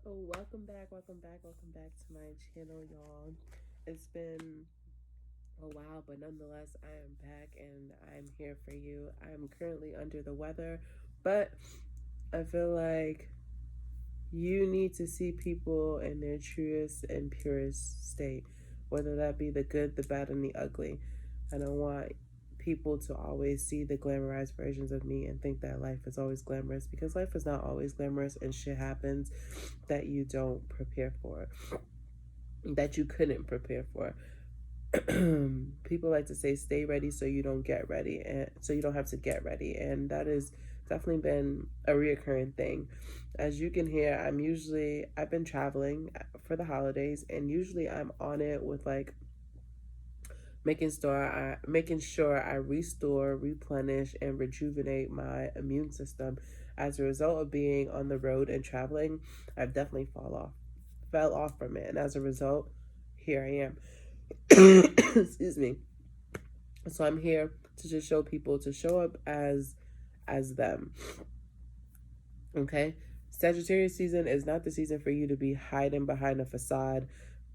Welcome back to my channel, y'all. It's been a while, but nonetheless, I am back and I'm here for you. I'm currently under the weather, but I feel like you need to see people in their truest and purest state, whether that be the good, the bad, and the ugly. I don't want people to always see the glamorized versions of me and think that life is always glamorous, because life is not always glamorous and shit happens that you don't prepare for, that you couldn't prepare for. People like to say stay ready so you don't get ready, and so you don't have to get ready, and that has definitely been a reoccurring thing. As you can hear, I've been traveling for the holidays, and usually I'm on it with like making sure I restore, replenish, and rejuvenate my immune system. As a result of being on the road and traveling, I've definitely fell off from it, and as a result, here I am. Excuse me. So I'm here to just show people to show up as them. Okay? Sagittarius season is not the season for you to be hiding behind a facade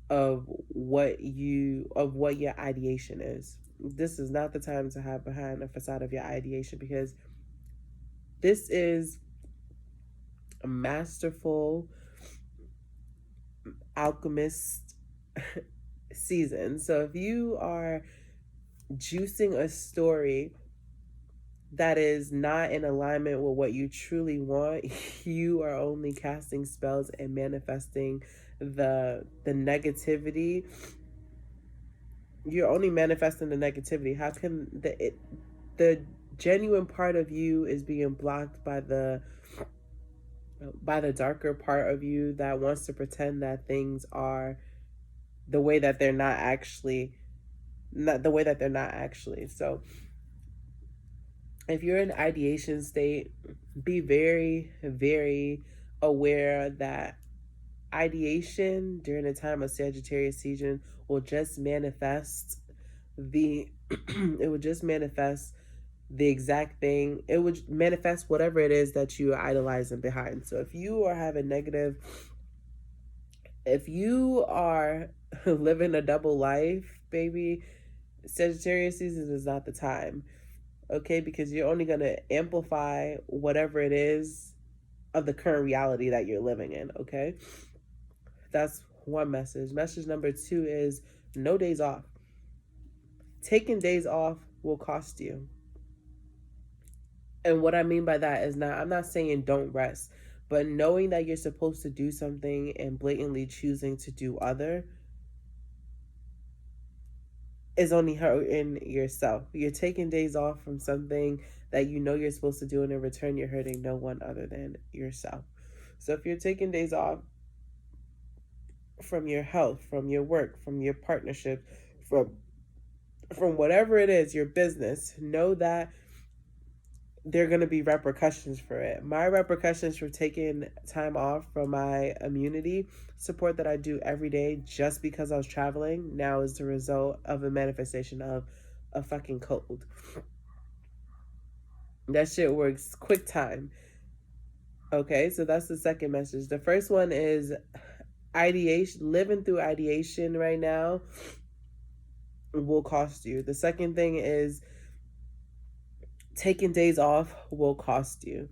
of what your ideation is. This is not the time to hide behind a facade of your ideation, because this is a masterful alchemist season. So if you are juicing a story that is not in alignment with what you truly want, you are only casting spells and manifesting the negativity. You're only manifesting the negativity. How can the genuine part of you is being blocked by the darker part of you that wants to pretend that things are the way that they're not actually, so if you're in ideation state, be very, very aware that ideation during the time of Sagittarius season will just manifest the it would just manifest the exact thing. It would manifest whatever it is that you are idolizing behind. So if you are having negative, if you are living a double life, baby, Sagittarius season is not the time. Okay, because you're only going to amplify whatever it is of the current reality that you're living in. Okay, that's one message. Message number two is no days off. Taking days off will cost you. And what I mean by that is, I'm not saying don't rest, but knowing that you're supposed to do something and blatantly choosing to do other is only hurting yourself. You're taking days off from something that you know you're supposed to do, and in return, you're hurting no one other than yourself. So if you're taking days off from your health, from your work, from your partnership, from whatever it is, your business, know that there are going to be repercussions for it. My repercussions for taking time off from my immunity support that I do every day just because I was traveling now is the result of a manifestation of a fucking cold. That shit works quick time. Okay, so that's the second message. The first one is ideation. Living through ideation right now will cost you. The second thing is taking days off will cost you.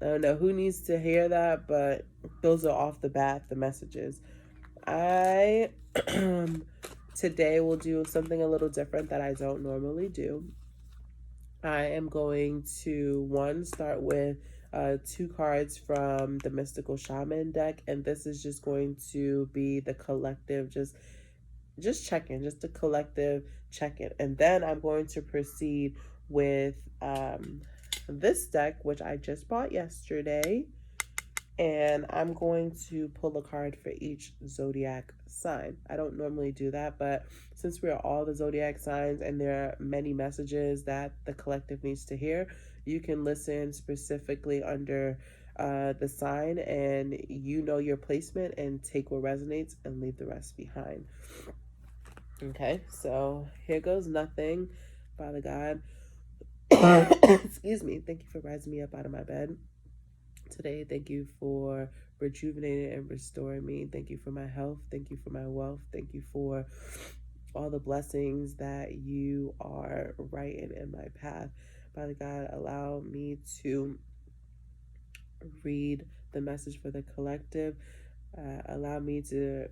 I don't know who needs to hear that, but those are off the bat the messages. I today will do something a little different that I don't normally do. I am going to start with two cards from the Mystical Shaman deck, and this is just going to be the collective, just check-in, just a collective check-in, and then I'm going to proceed with this deck, which I just bought yesterday, and I'm going to pull a card for each zodiac sign. I don't normally do that, but since we're all the zodiac signs and there are many messages that the collective needs to hear, you can listen specifically under the sign, and you know your placement, and take what resonates and leave the rest behind. Okay, so here goes nothing. Father God, excuse me, thank you for rising me up out of my bed. today. Thank you for rejuvenating and restoring me. Thank you for my health. Thank you for my wealth. Thank you for all the blessings that you are writing in my path. Father God, allow me to read the message for the collective. Allow me to,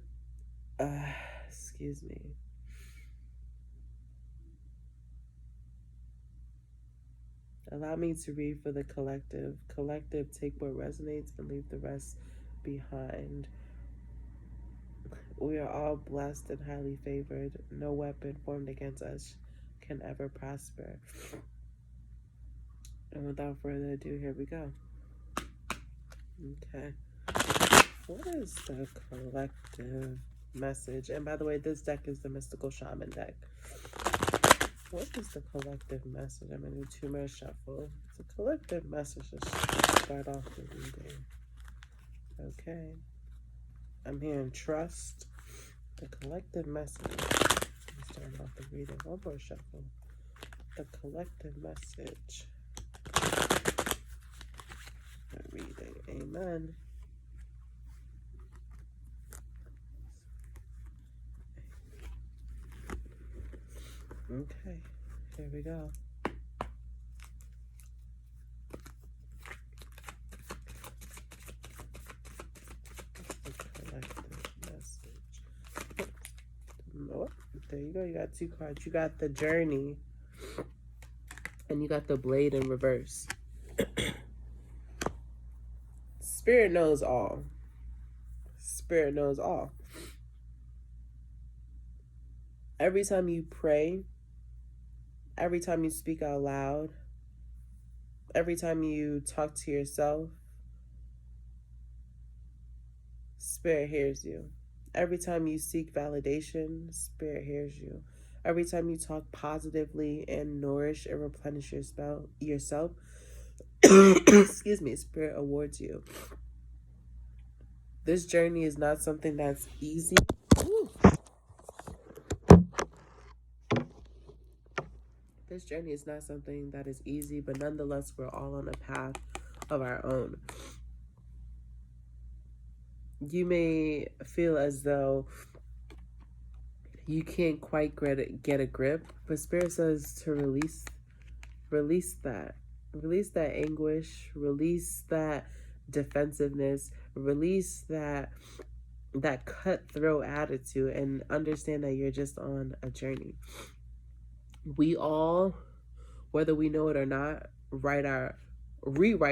excuse me. Allow me to read for the collective. Collective, take what resonates and leave the rest behind. We are all blessed and highly favored. No weapon formed against us can ever prosper. And without further ado, here we go. Okay. What is the collective message? And by the way, this deck is the Mystical Shaman deck. What is the collective message? I'm going to do two-more shuffle. The collective message. Let's start off the reading. Okay. I'm hearing trust. The collective message. Let's start off the reading. One more shuffle. The collective message. The reading. Amen. Okay, here we go. The collective message. Oh, there you go. You got two cards. You got the Journey, and you got the Blade in reverse. Spirit knows all. Spirit knows all. Every time you pray, every time you speak out loud, every time you talk to yourself, Spirit hears you. Every time you seek validation, Spirit hears you. Every time you talk positively and nourish and replenish yourself, excuse me, Spirit awards you. This journey is not something that's easy. Ooh. This journey is not something that is easy, but nonetheless, we're all on a path of our own. You may feel as though you can't quite get a grip, but Spirit says to release that anguish, release that defensiveness, release that cutthroat attitude, and understand that you're just on a journey. We all, whether we know it or not, rewrite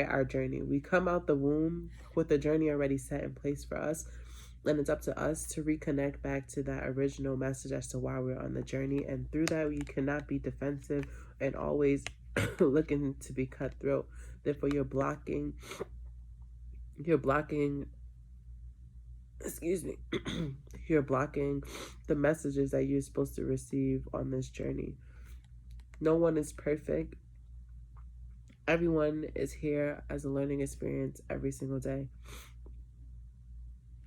our journey. We come out the womb with the journey already set in place for us, and it's up to us to reconnect back to that original message as to why we're on the journey. And through that, you cannot be defensive and always looking to be cutthroat. Therefore, you're blocking excuse me you're blocking the messages that you're supposed to receive on this journey. No one is perfect. Everyone is here as a learning experience every single day.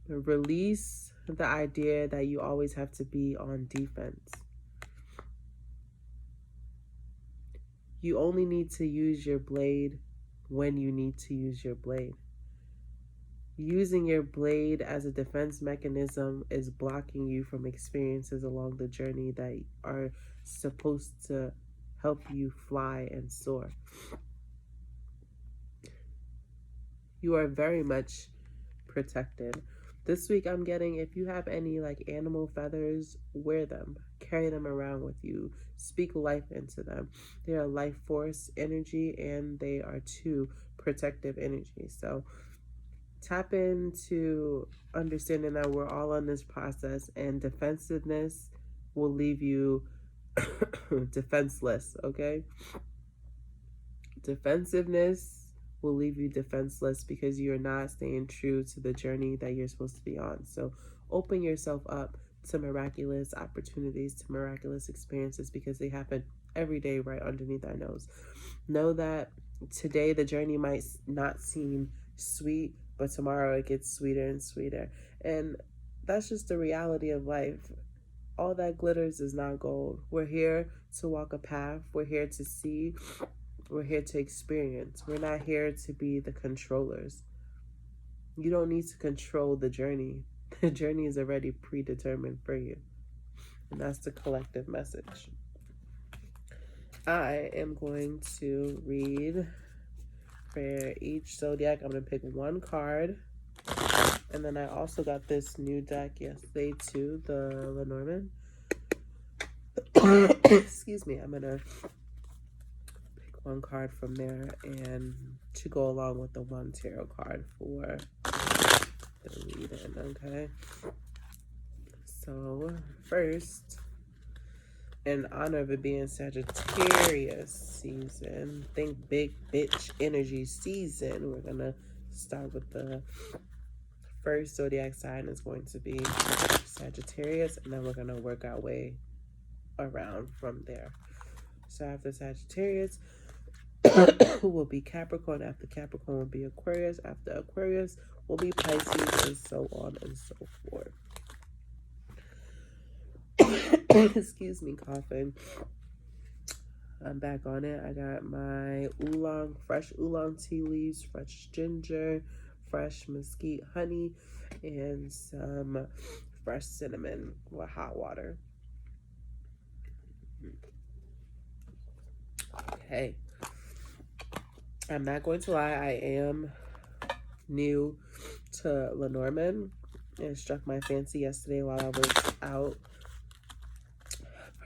Release the idea that you always have to be on defense. You only need to use your blade when you need to use your blade. Using your blade as a defense mechanism is blocking you from experiences along the journey that are supposed to help you fly and soar. You are very much protected. This week I'm getting, if you have any like animal feathers, wear them. Carry them around with you. Speak life into them. They are life force energy, and they are too protective energy. So tap into understanding that we're all on this process, and defensiveness will leave you defenseless, okay? Defensiveness will leave you defenseless because you're not staying true to the journey that you're supposed to be on. So open yourself up to miraculous opportunities, to miraculous experiences, because they happen every day right underneath our nose. Know that today the journey might not seem sweet, but tomorrow it gets sweeter and sweeter. And that's just the reality of life. All that glitters is not gold. We're here to walk a path. We're here to see. We're here to experience. We're not here to be the controllers. You don't need to control the journey. The journey is already predetermined for you. And that's the collective message. I am going to read for each zodiac. I'm going to pick one card. And then I also got this new deck yesterday too, the Lenormamd. Excuse me. I'm going to pick one card from there and to go along with the one tarot card for the reading, okay? So first, in honor of it being Sagittarius season, think big bitch energy season, we're gonna start with the first zodiac sign is going to be Sagittarius, and then we're gonna work our way around from there. So after Sagittarius will be Capricorn, after Capricorn will be Aquarius, after Aquarius will be Pisces, and so on and so forth. Excuse me, coughing. I'm back on it. I got my oolong, fresh oolong tea leaves, fresh ginger, fresh mesquite honey, and some fresh cinnamon with hot water. Okay. I'm not going to lie, I am new to Lenormamd. It struck my fancy yesterday while I was out.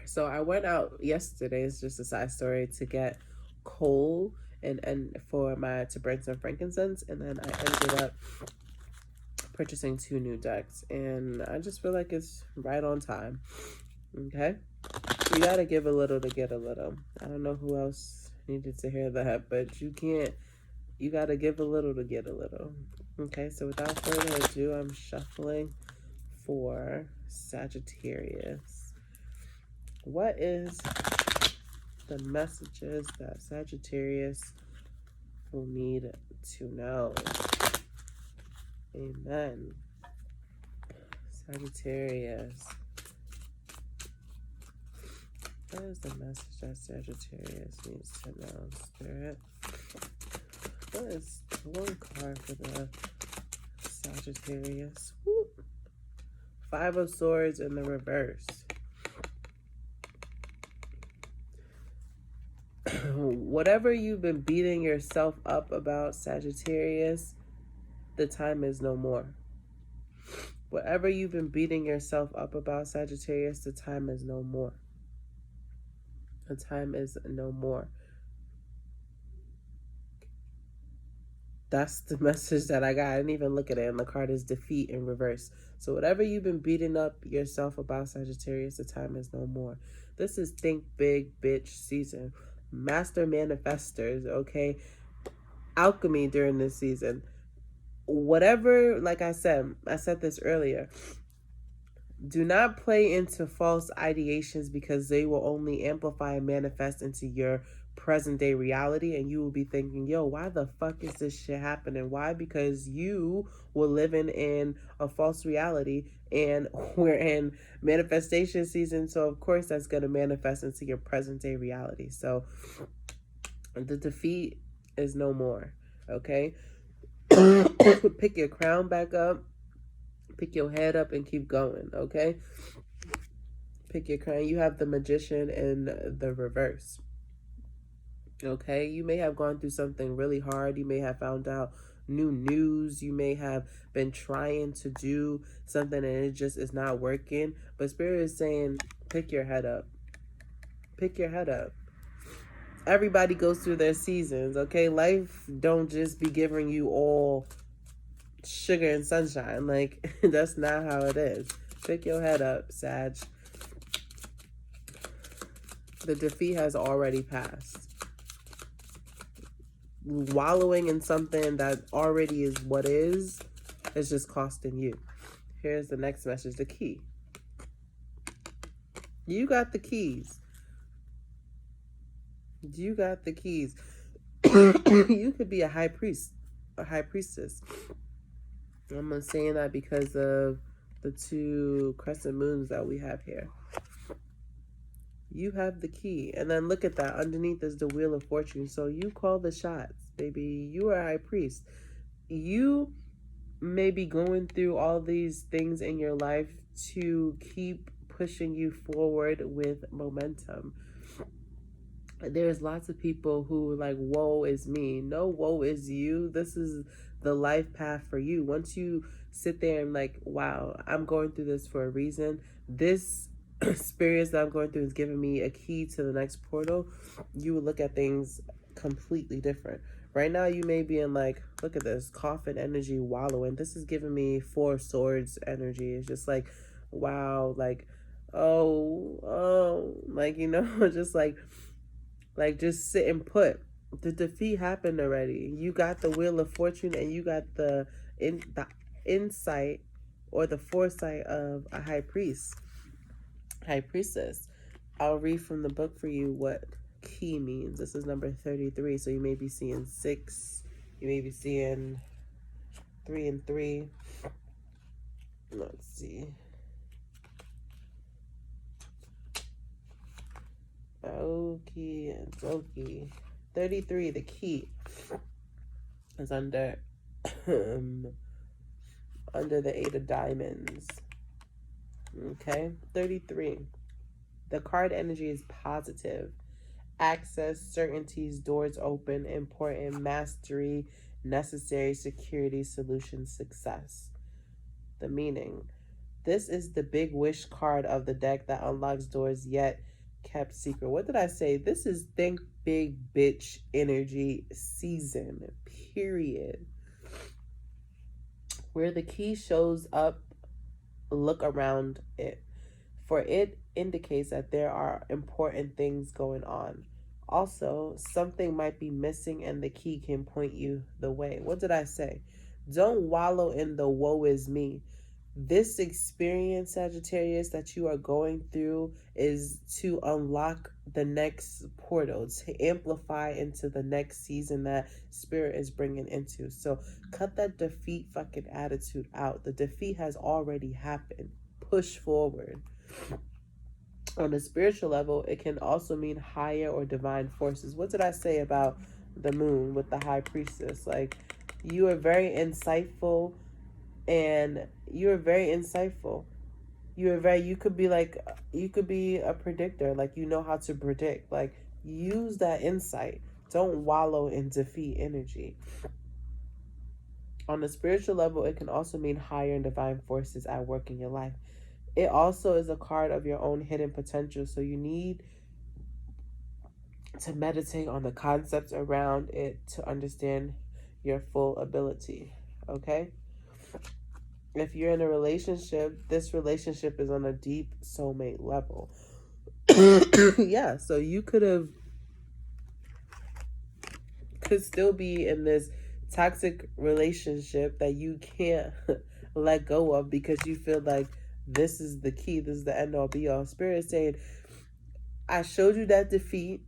So I went out yesterday, it's just a side story, to get coal and for to burn some frankincense, and then I ended up purchasing 2 new decks, and I just feel like it's right on time. Okay, you gotta give a little to get a little. I don't know who else needed to hear that, but you gotta give a little to get a little. Okay, so without further ado, I'm shuffling for Sagittarius. What is the messages that Sagittarius will need to know? Amen. Sagittarius. What is the message that Sagittarius needs to know, Spirit? What is one card for the Sagittarius? Woo. 5 of Swords in the reverse. Whatever you've been beating yourself up about, Sagittarius, the time is no more. Whatever you've been beating yourself up about, Sagittarius, the time is no more. The time is no more. That's the message that I got. I didn't even look at it, and the card is defeat in reverse. So whatever you've been beating up yourself about, Sagittarius, the time is no more. This is think big bitch season. Master manifestors, okay? Alchemy during this season. Whatever, like I said this earlier, do not play into false ideations, because they will only amplify and manifest into your present day reality, and you will be thinking, yo, why the fuck is this shit happening? Why? Because you were living in a false reality, and we're in manifestation season, so of course that's going to manifest into your present day reality. So the defeat is no more, okay? Pick your crown back up, pick your head up, and keep going, okay? Pick your crown. You have the Magician in the reverse. Okay, you may have gone through something really hard. You may have found out new news. You may have been trying to do something and it just is not working. But Spirit is saying, pick your head up. Pick your head up. Everybody goes through their seasons, okay? Life don't just be giving you all sugar and sunshine. Like, that's not how it is. Pick your head up, Sag. The defeat has already passed. Wallowing in something that already is what is just costing you. Here's the next message, the key. You got the keys. You got the keys. You could be a high priest, a high priestess. I'm saying that because of the 2 crescent moons that we have here. You have the key. And then look at that. Underneath is the Wheel of Fortune. So you call the shots, baby. You are a high priest. You may be going through all these things in your life to keep pushing you forward with momentum. There's lots of people who like, woe is me. No, woe is you. This is the life path for you. Once you sit there and like, wow, I'm going through this for a reason. This experience that I'm going through is giving me a key to the next portal. You would look at things completely different. Right now, you may be in like, look at this, coffin energy wallowing. This is giving me Four Swords energy. It's just like, wow, like, oh, like, you know, just like just sit and put. The defeat happened already. You got the Wheel of Fortune, and you got the insight or the foresight of a high priestess. I'll read from the book for you what key means. This is number 33. So you may be seeing 6. You may be seeing 3 and 3. Let's see. Okie dokie. 33, the key is under under the 8 of diamonds. Okay, 33. The card energy is positive. Access, certainties, doors open, important, mastery, necessary, security, solution, success. The meaning. This is the big wish card of the deck that unlocks doors yet kept secret. What did I say? This is think big bitch energy season, period. Where the key shows up, look around it, for it indicates that there are important things going on. Also, something might be missing and the key can point you the way. What did I say? Don't wallow in the woe is me. This experience, Sagittarius, that you are going through is to unlock the next portal, to amplify into the next season that Spirit is bringing into. So cut that defeat fucking attitude out. The defeat has already happened. Push forward. On a spiritual level, it can also mean higher or divine forces. What did I say about the moon with the high priestess? Like, you are very insightful, and you're very insightful. You could be a predictor. Like, you know how to predict. Like, use that insight. Don't wallow in defeat energy. On a spiritual level, it can also mean higher and divine forces at work in your life. It also is a card of your own hidden potential. So you need to meditate on the concepts around it to understand your full ability. Okay? If you're in a relationship, this relationship is on a deep soulmate level. Yeah, so you could still be in this toxic relationship that you can't let go of because you feel like this is the key, this is the end all be all. Spirit is saying, I showed you that defeat.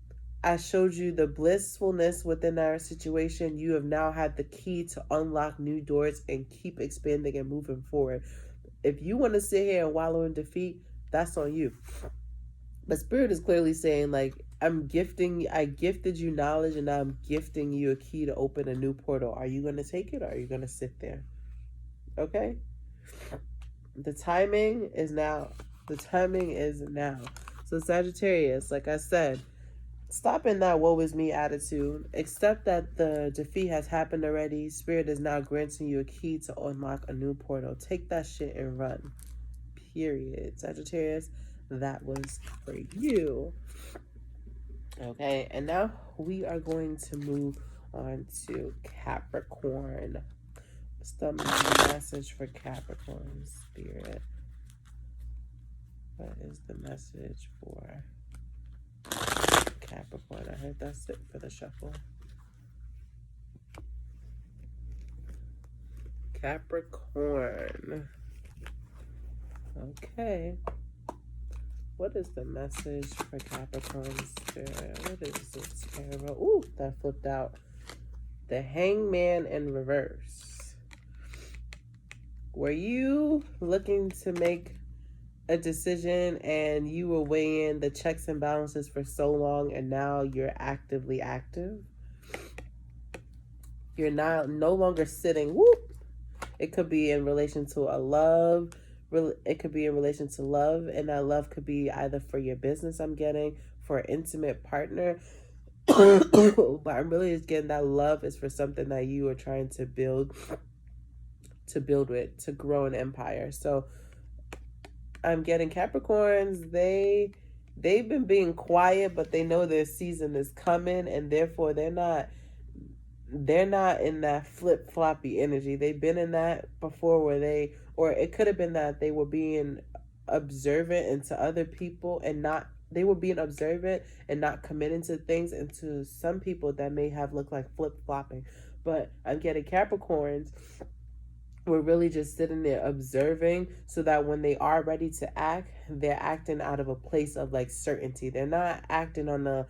I showed you the blissfulness within our situation. You have now had the key to unlock new doors and keep expanding and moving forward. If you want to sit here and wallow in defeat, that's on you. But Spirit is clearly saying, like, I gifted you knowledge, and now I'm gifting you a key to open a new portal. Are you going to take it, or are you going to sit there? Okay? The timing is now. The timing is now. So Sagittarius, like I said, stop in that woe is me attitude. Accept that the defeat has happened already. Spirit is now granting you a key to unlock a new portal. Take that shit and run. Period. Sagittarius, that was for you. Okay, and now we are going to move on to Capricorn. What's the message for Capricorn, Spirit? What is the message for Capricorn? I heard that's it for the shuffle. Capricorn. Okay. What is the message for Capricorn, Spirit? What is this tarot? Ooh, that flipped out. The Hangman in reverse. Were you looking to make a decision and you were weighing the checks and balances for so long, and now you're actively active? You're now no longer sitting It could be in relation to a love. It could be in relation to love, and that love could be either for your business, I'm getting, for an intimate partner. But I'm really just getting that love is for something that you are trying to build with, to grow an empire. So I'm getting Capricorns, they've been being quiet, but they know their season is coming, and therefore they're not in that flip floppy energy. They've been in that before, or it could have been that they were being observant into other people and not, they were being observant and not committing to things, and to some people that may have looked like flip flopping. But I'm getting Capricorns, we're really just sitting there observing, so that when they are ready to act, they're acting out of a place of like certainty. They're not acting on a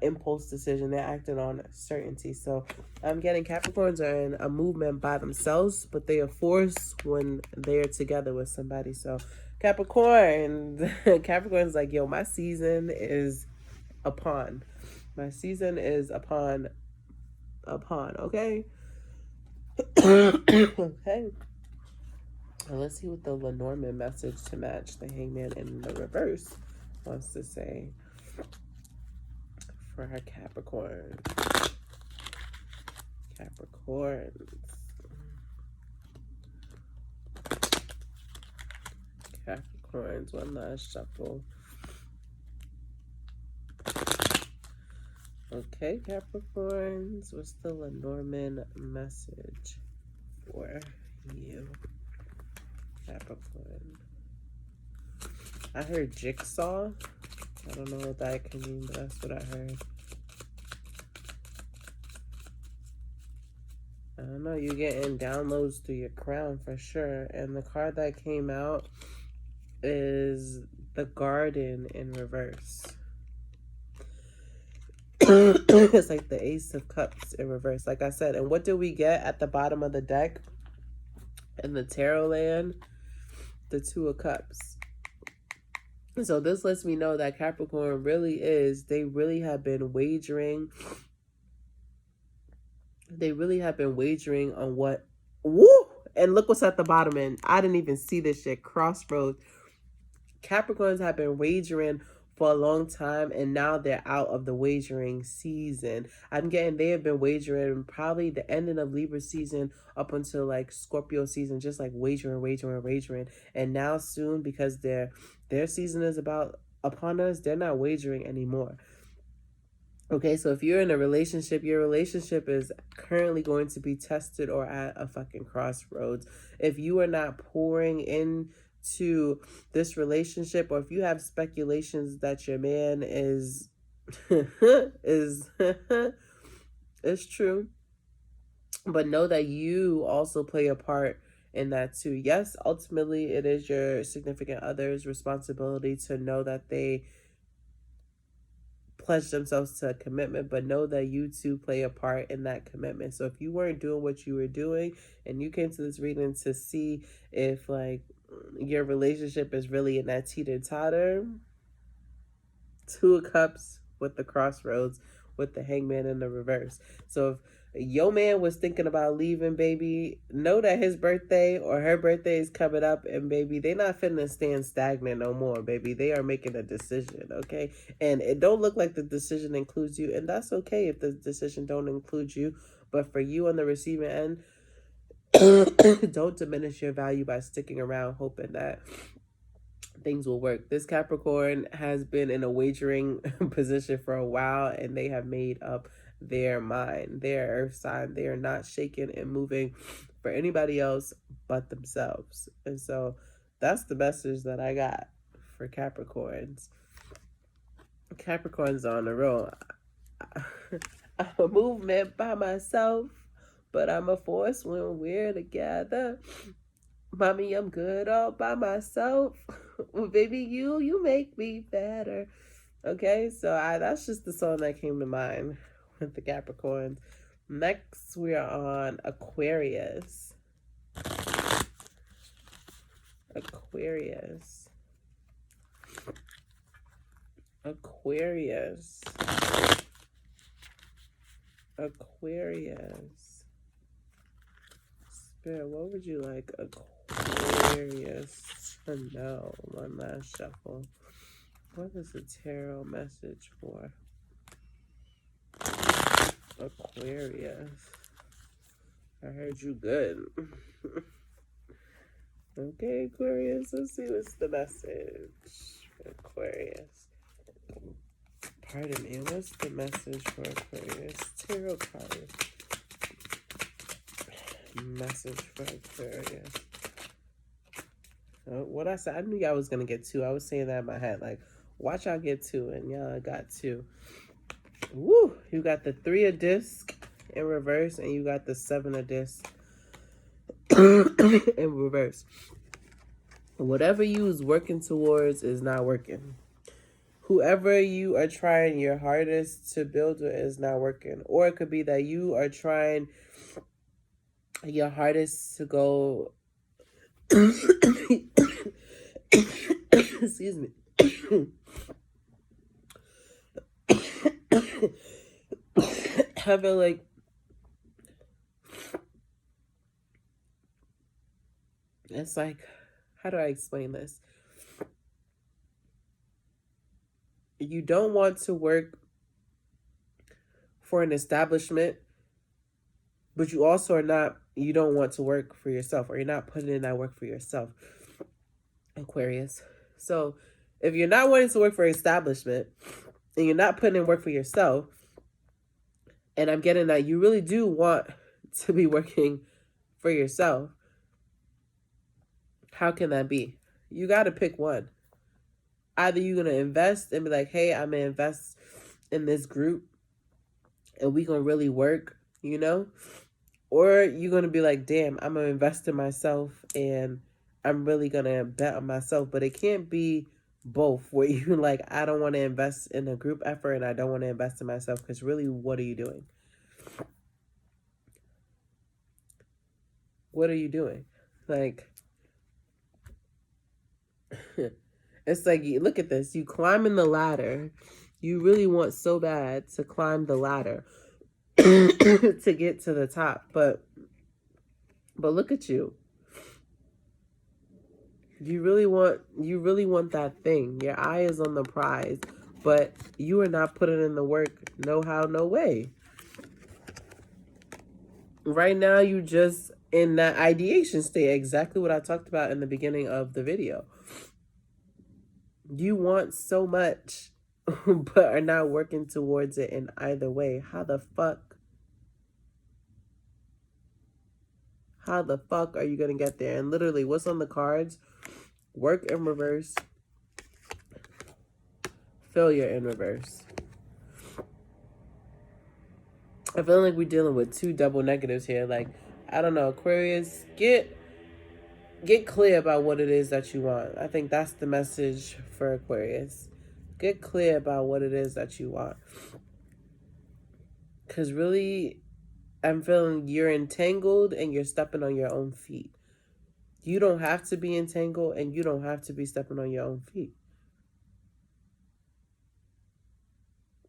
impulse decision. They're acting on certainty. So I'm getting Capricorns are in a movement by themselves, but they are forced when they're together with somebody. So Capricorn's like, yo, my season is upon. My season is upon. Okay. Okay. Well, let's see what the Lenormamd message to match the Hangman in the reverse wants to say for her Capricorn. Capricorns, one last shuffle. Okay, Capricorns, what's the Lenormand message for you, Capricorn? I heard jigsaw. I don't know what that can mean, but that's what I heard. I don't know, you're getting downloads through your crown for sure. And the card that came out is the Garden in reverse. It's like the Ace of Cups in reverse, like I said. And what did we get at the bottom of the deck in the tarot land? The Two of Cups. So this lets me know that Capricorn really is, they really have been wagering on what, woo, and look what's at the bottom. And I didn't even see this shit. Crossroads. Capricorns have been wagering for a long time, and now they're out of the wagering season. I'm getting they have been wagering probably the ending of Libra season up until like Scorpio season, just like wagering. And now soon, because their season is upon us, they're not wagering anymore. Okay, so if you're in a relationship, your relationship is currently going to be tested or at a fucking crossroads. If you are not pouring into this relationship, or if you have speculations that your man is it's true, but know that you also play a part in that too. Yes, ultimately it is your significant other's responsibility to know that they pledge themselves to a commitment, but know that you too play a part in that commitment. So if you weren't doing what you were doing and you came to this reading to see if like your relationship is really in that teeter-totter, Two of Cups with the crossroads, with the Hangman in the reverse. So if your man was thinking about leaving, baby, know that his birthday or her birthday is coming up, and baby, they not finna stand stagnant no more, baby. They are making a decision, okay? And it don't look like the decision includes you, and that's okay if the decision don't include you. But for you on the receiving end, don't diminish your value by sticking around hoping that things will work. This Capricorn has been in a wagering position for a while, and they have made up their mind. Their earth sign. They are not shaking and moving for anybody else but themselves. And so that's the message that I got for Capricorns. Capricorns on the road. I'm a movement by myself, but I'm a force when we're together. Mommy, I'm good all by myself. Well, baby, you make me better. Okay, so that's just the song that came to mind with the Capricorns. Next, we are on Aquarius. Aquarius. Spirit, what would you like Aquarius to know? One last shuffle. What is the tarot message for Aquarius? I heard you good. Okay, Aquarius, let's see what's the message for Aquarius. Pardon me, what's the message for Aquarius? Tarot card. Message for Aquarius. What I said, I knew y'all was gonna get two. I was saying that in my head, like, watch y'all get two, and y'all got two. Woo! You got the 3 of disc in reverse, and you got the 7 of disc in reverse. Whatever you was working towards is not working. Whoever you are trying your hardest to build with is not working. Or it could be that you are trying your hardest to go excuse me. I feel like it's like, how do I explain this? You don't want to work for an establishment, but you also you don't want to work for yourself, or you're not putting in that work for yourself, Aquarius. So if you're not wanting to work for establishment and you're not putting in work for yourself, and I'm getting that you really do want to be working for yourself, how can that be? You got to pick one. Either you're going to invest and be like, hey, I'm going to invest in this group and we going to really work, you know? Or you're going to be like, damn, I'm going to invest in myself and I'm really going to bet on myself. But it can't be both, where you like, I don't want to invest in a group effort and I don't want to invest in myself, because really, what are you doing? What are you doing? Like, it's like, look at this. You climbing the ladder. You really want so bad to climb the ladder to get to the top. But look at you. You really want that thing. Your eye is on the prize, but you are not putting in the work. No how, no way. Right now, you just in that ideation state. Exactly what I talked about in the beginning of the video. You want so much, but are not working towards it in either way. How the fuck are you going to get there? And literally, what's on the cards? Work in reverse. Failure in reverse. I feel like we're dealing with 2 double negatives here. Like, I don't know, Aquarius, get clear about what it is that you want. I think that's the message for Aquarius. Get clear about what it is that you want. Because really, I'm feeling you're entangled and you're stepping on your own feet. You don't have to be entangled and you don't have to be stepping on your own feet.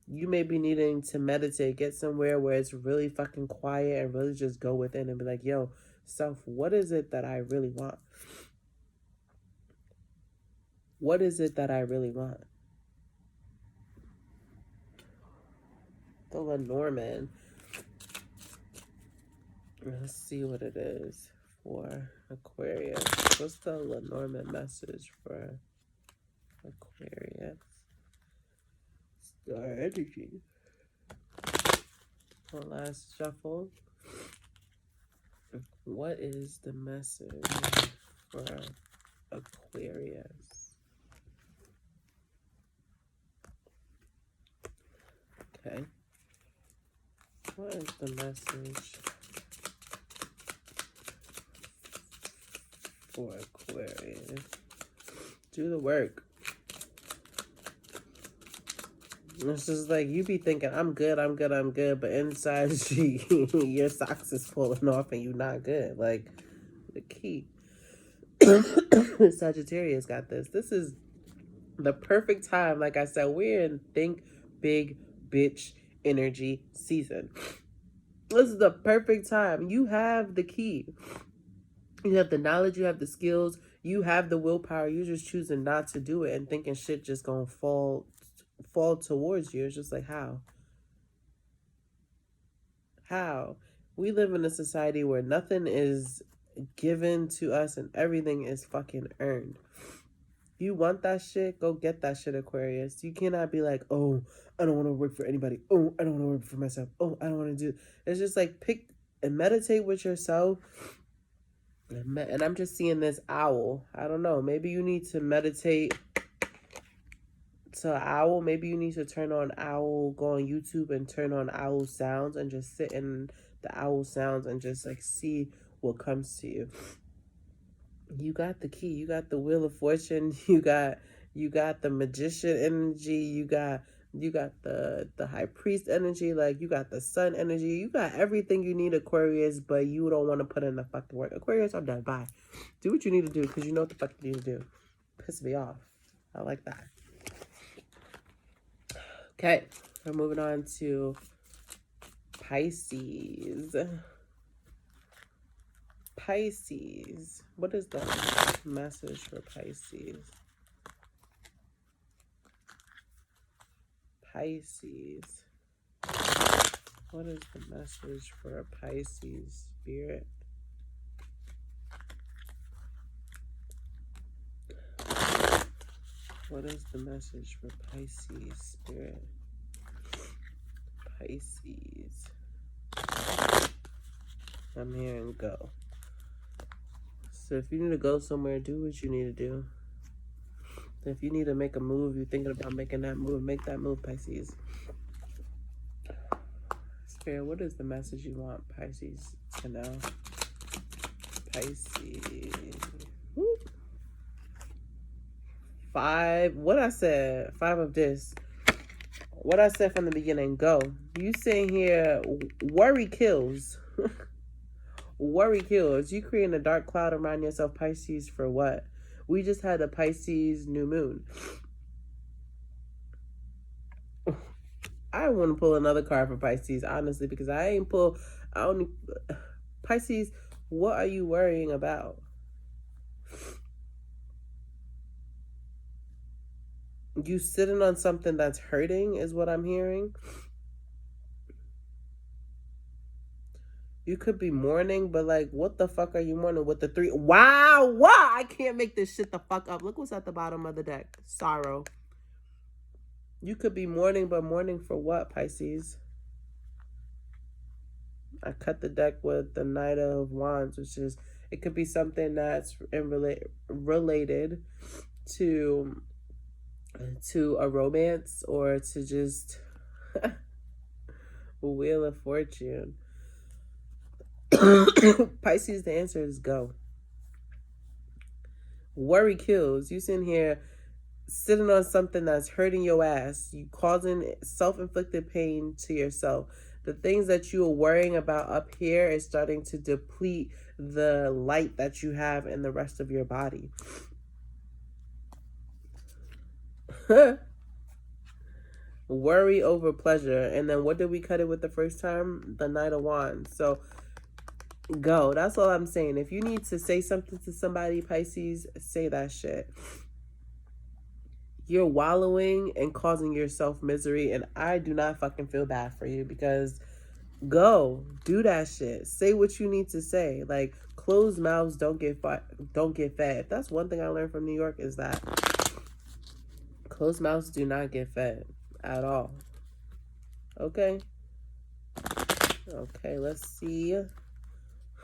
You may be needing to meditate, get somewhere where it's really fucking quiet and really just go within and be like, yo, self, what is it that I really want? What is it that I really want? The Lenormamd. Let's see what it is for Aquarius. What's the Lenormamd message for Aquarius? Star energy. One last shuffle. What is the message for Aquarius? Okay. What is the message for Aquarius? Do the work. It's just like, you be thinking, I'm good, but inside your socks is falling off and you not good. Like, the key. Sagittarius got this. This is the perfect time. Like I said, we're in think big bitch energy season. This is the perfect time. You have the key. You have the knowledge, you have the skills, you have the willpower. You just choosing not to do it and thinking shit just gonna fall towards you. It's just like, how we live in a society where nothing is given to us and everything is fucking earned. You want that shit, go get that shit, Aquarius. You cannot be like, oh, I don't want to work for anybody. Oh, I don't want to work for myself. Oh, I don't want to do. It's just like pick and meditate with yourself. And I'm just seeing this owl. I don't know. Maybe you need to meditate to owl. Maybe you need to turn on owl, go on YouTube and turn on owl sounds and just sit in the owl sounds and just like see what comes to you. You got the key. You got the wheel of fortune. You got the magician energy. You got the high priest energy. Like you got the sun energy. You got everything you need, Aquarius, but you don't want to put in the fucking work. Aquarius, I'm done. Bye. Do what you need to do because you know what the fuck you need to do. Piss me off. I like that. Okay, we're moving on to Pisces. Pisces. What is the message for Pisces? Pisces. What is the message for a Pisces spirit? What is the message for Pisces spirit? Pisces. I'm hearing go. So if you need to go somewhere, do what you need to do. If you need to make a move, you're thinking about making that move, make that move, Pisces. Spirit, what is the message you want Pisces to know? Pisces. Woo. 5. What I said, 5 of this. What I said from the beginning, go. You saying here, worry kills. Worry kills. You creating a dark cloud around yourself, Pisces, for what? We just had a Pisces new moon. I want to pull another card for Pisces, honestly, because I only... Pisces, what are you worrying about? You sitting on something that's hurting is what I'm hearing. You could be mourning, but like, what the fuck are you mourning with the 3? Wow, wow, I can't make this shit the fuck up. Look what's at the bottom of the deck. Sorrow. You could be mourning, but mourning for what, Pisces? I cut the deck with the Knight of Wands, which is, it could be something that's related to a romance or to just Wheel of Fortune. Pisces, the answer is go. Worry kills. You sitting here sitting on something that's hurting your ass. You causing self-inflicted pain to yourself. The things that you are worrying about up here is starting to deplete the light that you have in the rest of your body. Worry over pleasure. And then what did we cut it with the first time? The Knight of Wands. So go. That's all I'm saying. If you need to say something to somebody, Pisces, say that shit. You're wallowing and causing yourself misery, and I do not fucking feel bad for you, because go. Do that shit. Say what you need to say. Like, closed mouths don't get fed. That's one thing I learned from New York, is that closed mouths do not get fed at all. Okay? Okay, let's see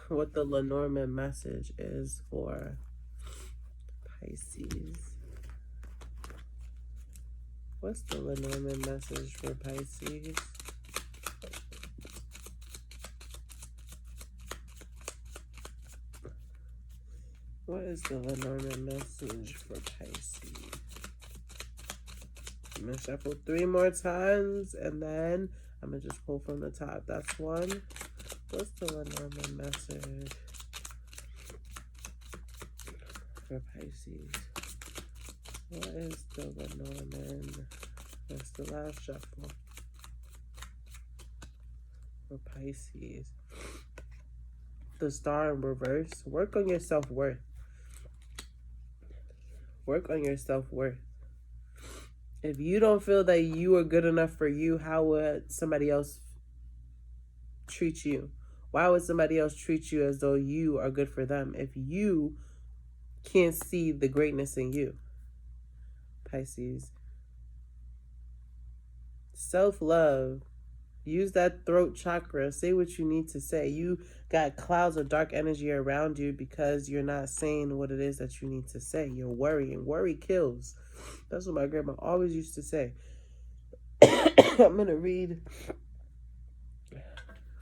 what the Lenormamd message is for Pisces. What's the Lenormamd message for Pisces? What is the Lenormamd message for Pisces? I'm going to shuffle 3 more times, and then I'm going to just pull from the top. That's 1. What's the Lenormamd message for Pisces? What is the Lenormamd? That's the last shuffle for Pisces. the star in reverse. Work on your self-worth. Work on your self-worth. If you don't feel that you are good enough for you, how would somebody else treat you? Why would somebody else treat you as though you are good for them if you can't see the greatness in you? Pisces. Self-love. Use that throat chakra. Say what you need to say. You got clouds of dark energy around you because you're not saying what it is that you need to say. You're worrying. Worry kills. That's what my grandma always used to say. I'm going to read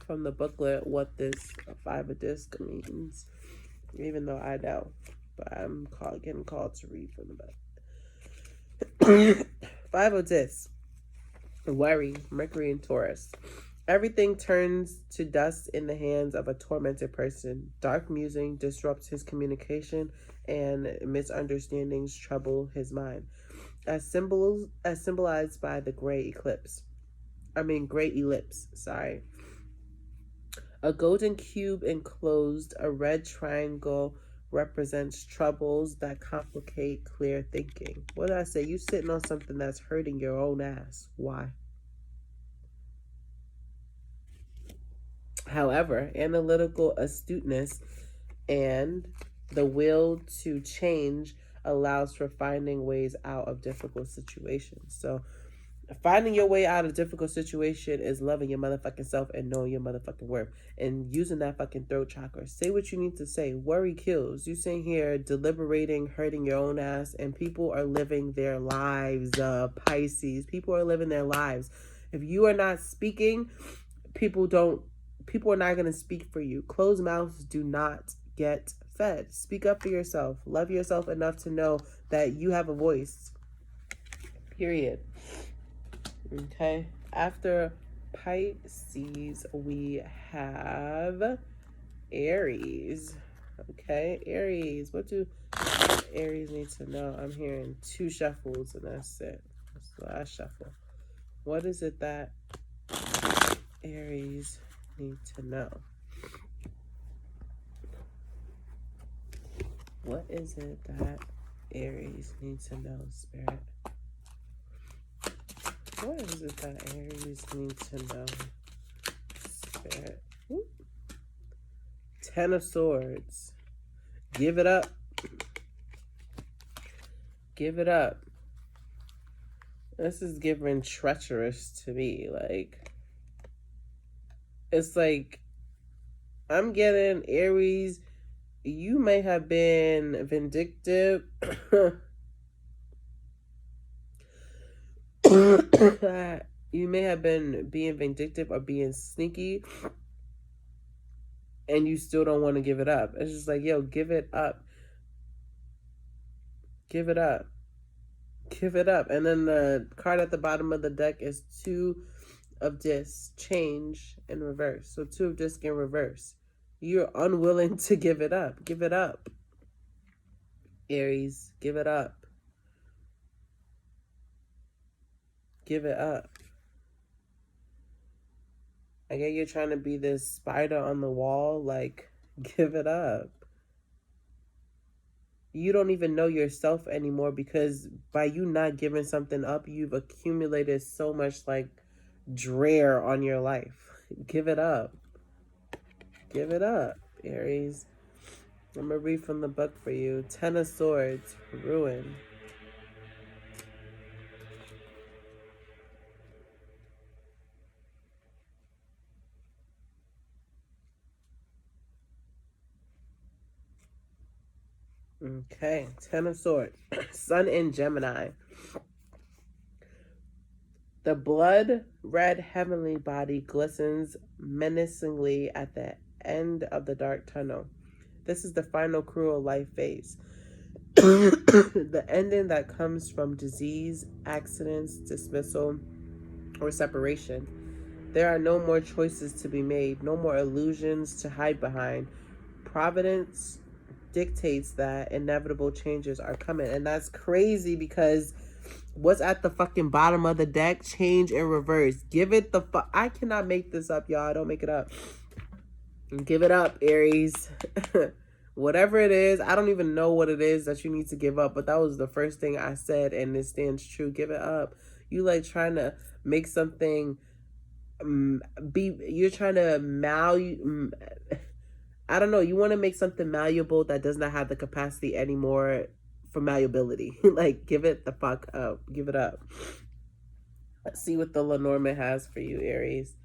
from the booklet what this 5 of disc means, even though I know, but I'm getting called to read from the book. 5 of disc. Worry, Mercury and Taurus. Everything turns to dust in the hands of a tormented person. Dark musing disrupts his communication, and misunderstandings trouble his mind. As symbolized by the gray ellipse. Sorry. A golden cube enclosed a red triangle represents troubles that complicate clear thinking. What did I say? You sitting on something that's hurting your own ass. Why? However, analytical astuteness and the will to change allows for finding ways out of difficult situations. So finding your way out of a difficult situation is loving your motherfucking self and knowing your motherfucking worth and using that fucking throat chakra. Say what you need to say. Worry kills. You sitting here deliberating, hurting your own ass, and people are living their lives, Pisces. People are living their lives. If you are not speaking, people are not going to speak for you. Closed mouths do not get fed. Speak up for yourself. Love yourself enough to know that you have a voice. Period. Okay. After Pisces, we have Aries. Okay. Aries. What do Aries need to know? I'm hearing 2 shuffles and that's it. That's the last shuffle. What is it that Aries need to know? What is it that Aries needs to know, Spirit? What is it that Aries needs to know, Spirit? Woo. 10 of Swords. Give it up. Give it up. This is giving treacherous to me. Like, it's like, I'm getting Aries, you may have been vindictive. You may have been being vindictive or being sneaky, and you still don't want to give it up. It's just like, yo, give it up. Give it up. Give it up. And then the card at the bottom of the deck is 2 of disc, change in reverse. So 2 of disc in reverse. You're unwilling to give it up. Give it up. Aries, give it up. Give it up. I get you're trying to be this spider on the wall. Like, give it up. You don't even know yourself anymore because by you not giving something up, you've accumulated so much, like, drear on your life. Give it up. Give it up, Aries. I'm going to read from the book for you. 10 of Swords, ruin. Okay, 10 of Swords. Sun in Gemini. The blood-red heavenly body glistens menacingly at the end of the dark tunnel. This is the final cruel life phase. The ending that comes from disease, accidents, dismissal, or separation. There are no more choices to be made, no more illusions to hide behind. Providence dictates that inevitable changes are coming. And that's crazy because what's at the fucking bottom of the deck? Change in reverse. Give it the I cannot make this up, y'all. I don't make it up. Give it up, Aries. Whatever it is, I don't even know what it is that you need to give up, but that was the first thing I said, and it stands true. Give it up. You like trying to make something you're trying to I don't know, you want to make something malleable that does not have the capacity anymore for malleability. Like, give it the fuck up. Give it up. Let's see what the Lenormand has for you, Aries.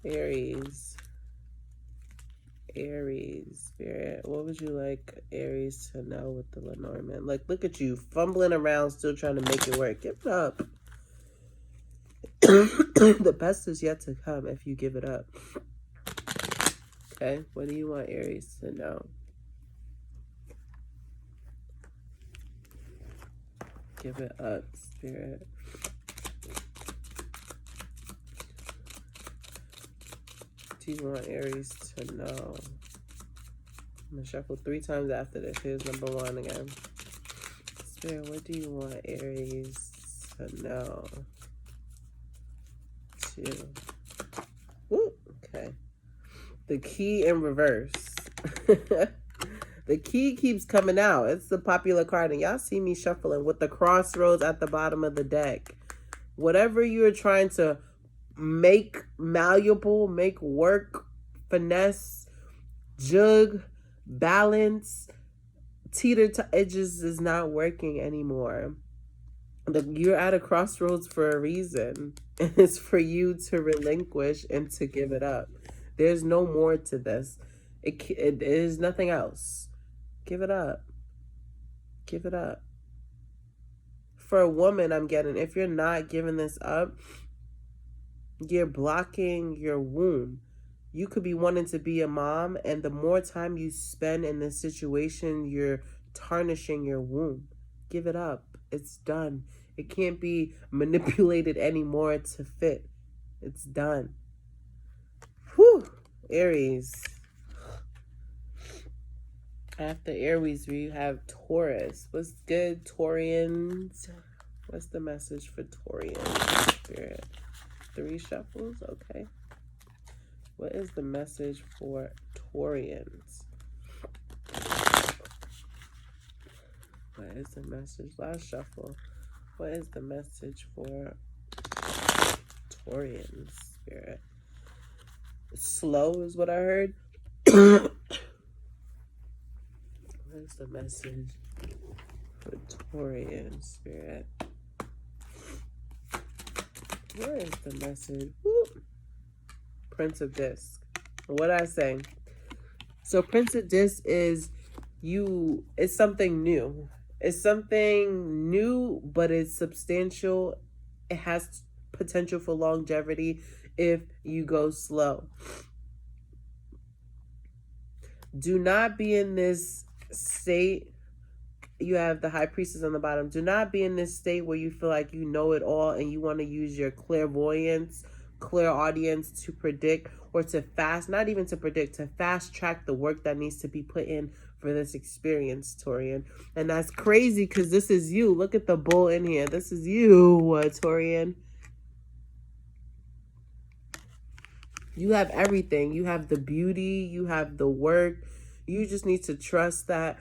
Aries, Spirit. What would you like Aries to know with the Lenormand? Like, look at you fumbling around, still trying to make it work. Give it up. The best is yet to come if you give it up. Okay, what do you want Aries to know? Give it up, Spirit. Do you want Aries to know? I'm gonna shuffle 3 times after this. Here's number 1 again. Spirit, what do you want Aries to know? 2. Woo, okay. The key in reverse. The key keeps coming out. It's the popular card, and y'all see me shuffling with the crossroads at the bottom of the deck. Whatever you're trying to make malleable, make work, finesse, jug, balance, teeter to edges is not working anymore. You're at a crossroads for a reason. And it's for you to relinquish and to give it up. There's no more to this. It is nothing else. Give it up. Give it up. For a woman, I'm getting, if you're not giving this up, you're blocking your womb. You could be wanting to be a mom, and the more time you spend in this situation, you're tarnishing your womb. Give it up. It's done. It can't be manipulated anymore to fit. It's done. Whew. Aries. After Aries, we have Taurus. What's good, Taurians? What's the message for Taurians? Spirit. 3 shuffles? Okay. What is the message for Taurians? What is the message? Last shuffle. What is the message for Taurians, Spirit? Slow is what I heard. What is the message for Taurians, Spirit? Where is the message? Woo. Prince of Disc. What I say? So Prince of Disc is it's something new. It's something new, but it's substantial. It has potential for longevity if you go slow. Do not be in this state. You have the High Priestess on the bottom. Do not be in this state where you feel like you know it all and you want to use your clairvoyance, clairaudience to predict, or to not even to predict, to fast track the work that needs to be put in for this experience, Taurian. And that's crazy because this is you. Look at the bull in here. This is you, Taurian. You have everything. You have the beauty. You have the work. You just need to trust that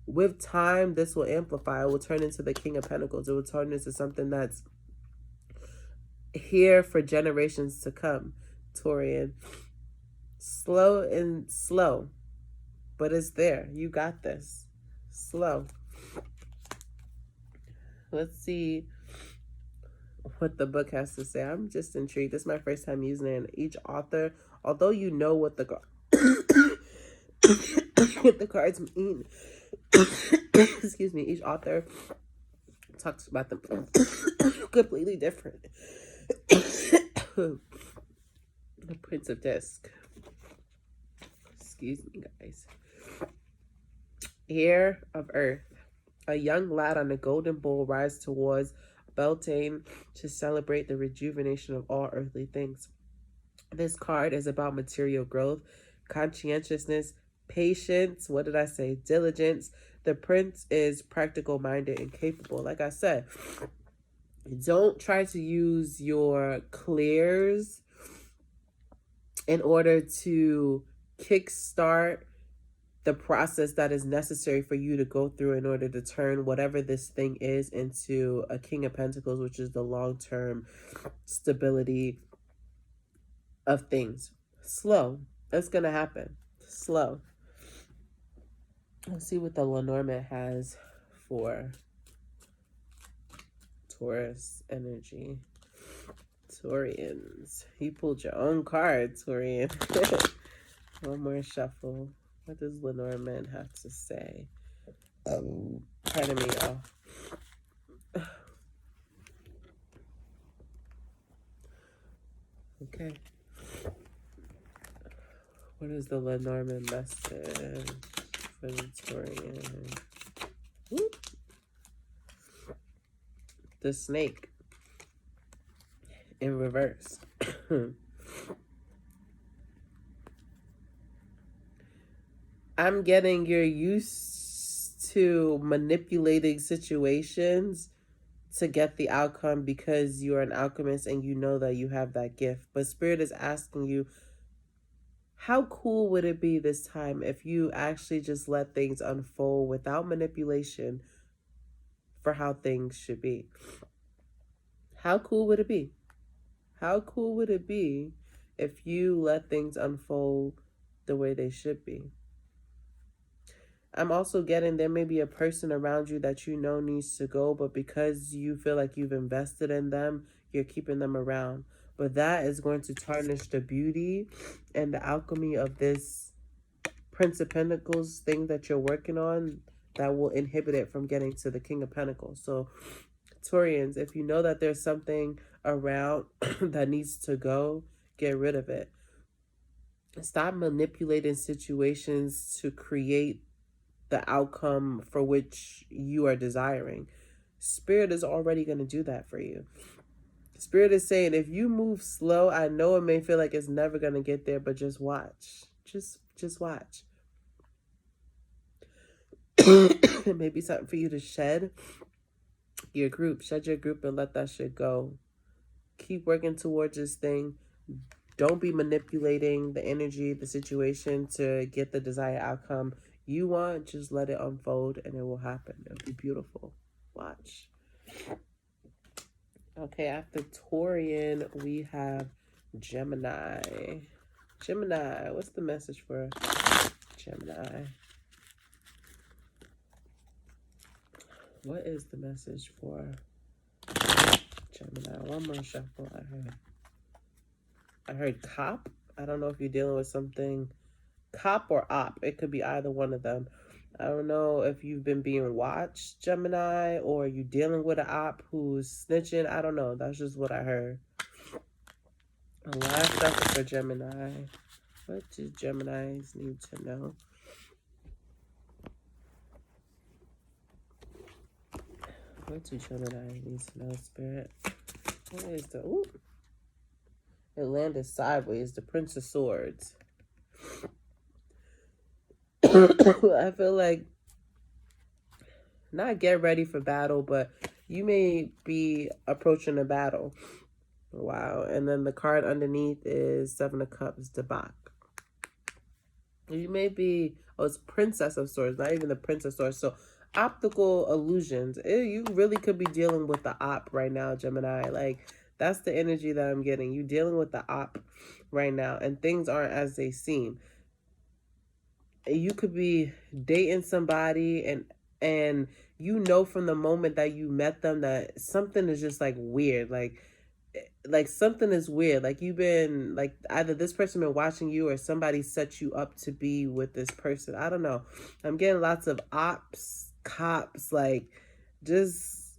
with time, this will amplify. It will turn into the King of Pentacles. It will turn into something that's here for generations to come, Taurian. Slow, but it's there. You got this. Slow. Let's see what the book has to say. I'm just intrigued. This is my first time using it. And each author, although you know what the what the cards mean, excuse me, each author talks about them completely different. The Prince of Disc. Excuse me, guys. Heir of Earth. A young lad on a golden bull rides towards Beltane to celebrate the rejuvenation of all earthly things. This card is about material growth, conscientiousness, patience. What did I say? Diligence. The prince is practical minded and capable. Like I said, Don't try to use your clears in order to kickstart the process that is necessary for you to go through in order to turn whatever this thing is into a King of Pentacles, which is the long-term stability of things. Slow. That's going to happen. Slow. Let's see what the Lenormand has for Taurus energy. Taurians. You pulled your own card, Taurian. One more shuffle. What does Lenormand have to say? Pardon me, y'all. Okay. What is the Lenormand message for the Taurian? Whoop. The snake in reverse. I'm getting you're used to manipulating situations to get the outcome because you're an alchemist and you know that you have that gift. But Spirit is asking you, how cool would it be this time if you actually just let things unfold without manipulation for how things should be? How cool would it be? How cool would it be if you let things unfold the way they should be? I'm also getting there may be a person around you that you know needs to go, but because you feel like you've invested in them, you're keeping them around. But that is going to tarnish the beauty and the alchemy of this Prince of Pentacles thing that you're working on that will inhibit it from getting to the King of Pentacles. So, Taurians, if you know that there's something around that needs to go, get rid of it. Stop manipulating situations to create the outcome for which you are desiring. Spirit is already going to do that for you. Spirit is saying, if you move slow, I know it may feel like it's never going to get there, but just watch. Just watch. It may be something for you to shed your group. Shed your group and let that shit go. Keep working towards this thing. Don't be manipulating the energy, the situation to get the desired outcome you want. Just let it unfold and it will happen. It'll be beautiful. Watch. Okay, after Taurian, we have Gemini. Gemini, what's the message for Gemini? What is the message for Gemini? One more shuffle. I heard cop. I don't know if you're dealing with something cop or op. It could be either one of them. I don't know if you've been being watched, Gemini, or you dealing with an op who's snitching. I don't know. That's just what I heard. A last shuffle for Gemini. What do Geminis need to know? What do Gemini need to know, Spirit? What is the... Ooh. It landed sideways. The Prince of Swords. I feel like not get ready for battle, but you may be approaching a battle. Wow. And then the card underneath is Seven of Cups, Debak. You may be, oh, it's Princess of Swords, not even the Prince of Swords. So optical illusions. You really could be dealing with the op right now, Gemini. Like, that's the energy that I'm getting. You dealing with the op right now, and things aren't as they seem. You could be dating somebody and you know from the moment that you met them that something is just like weird, like something is weird, like you've been like either this person been watching you or somebody set you up to be with this person. I don't know. I'm getting lots of ops, cops, like just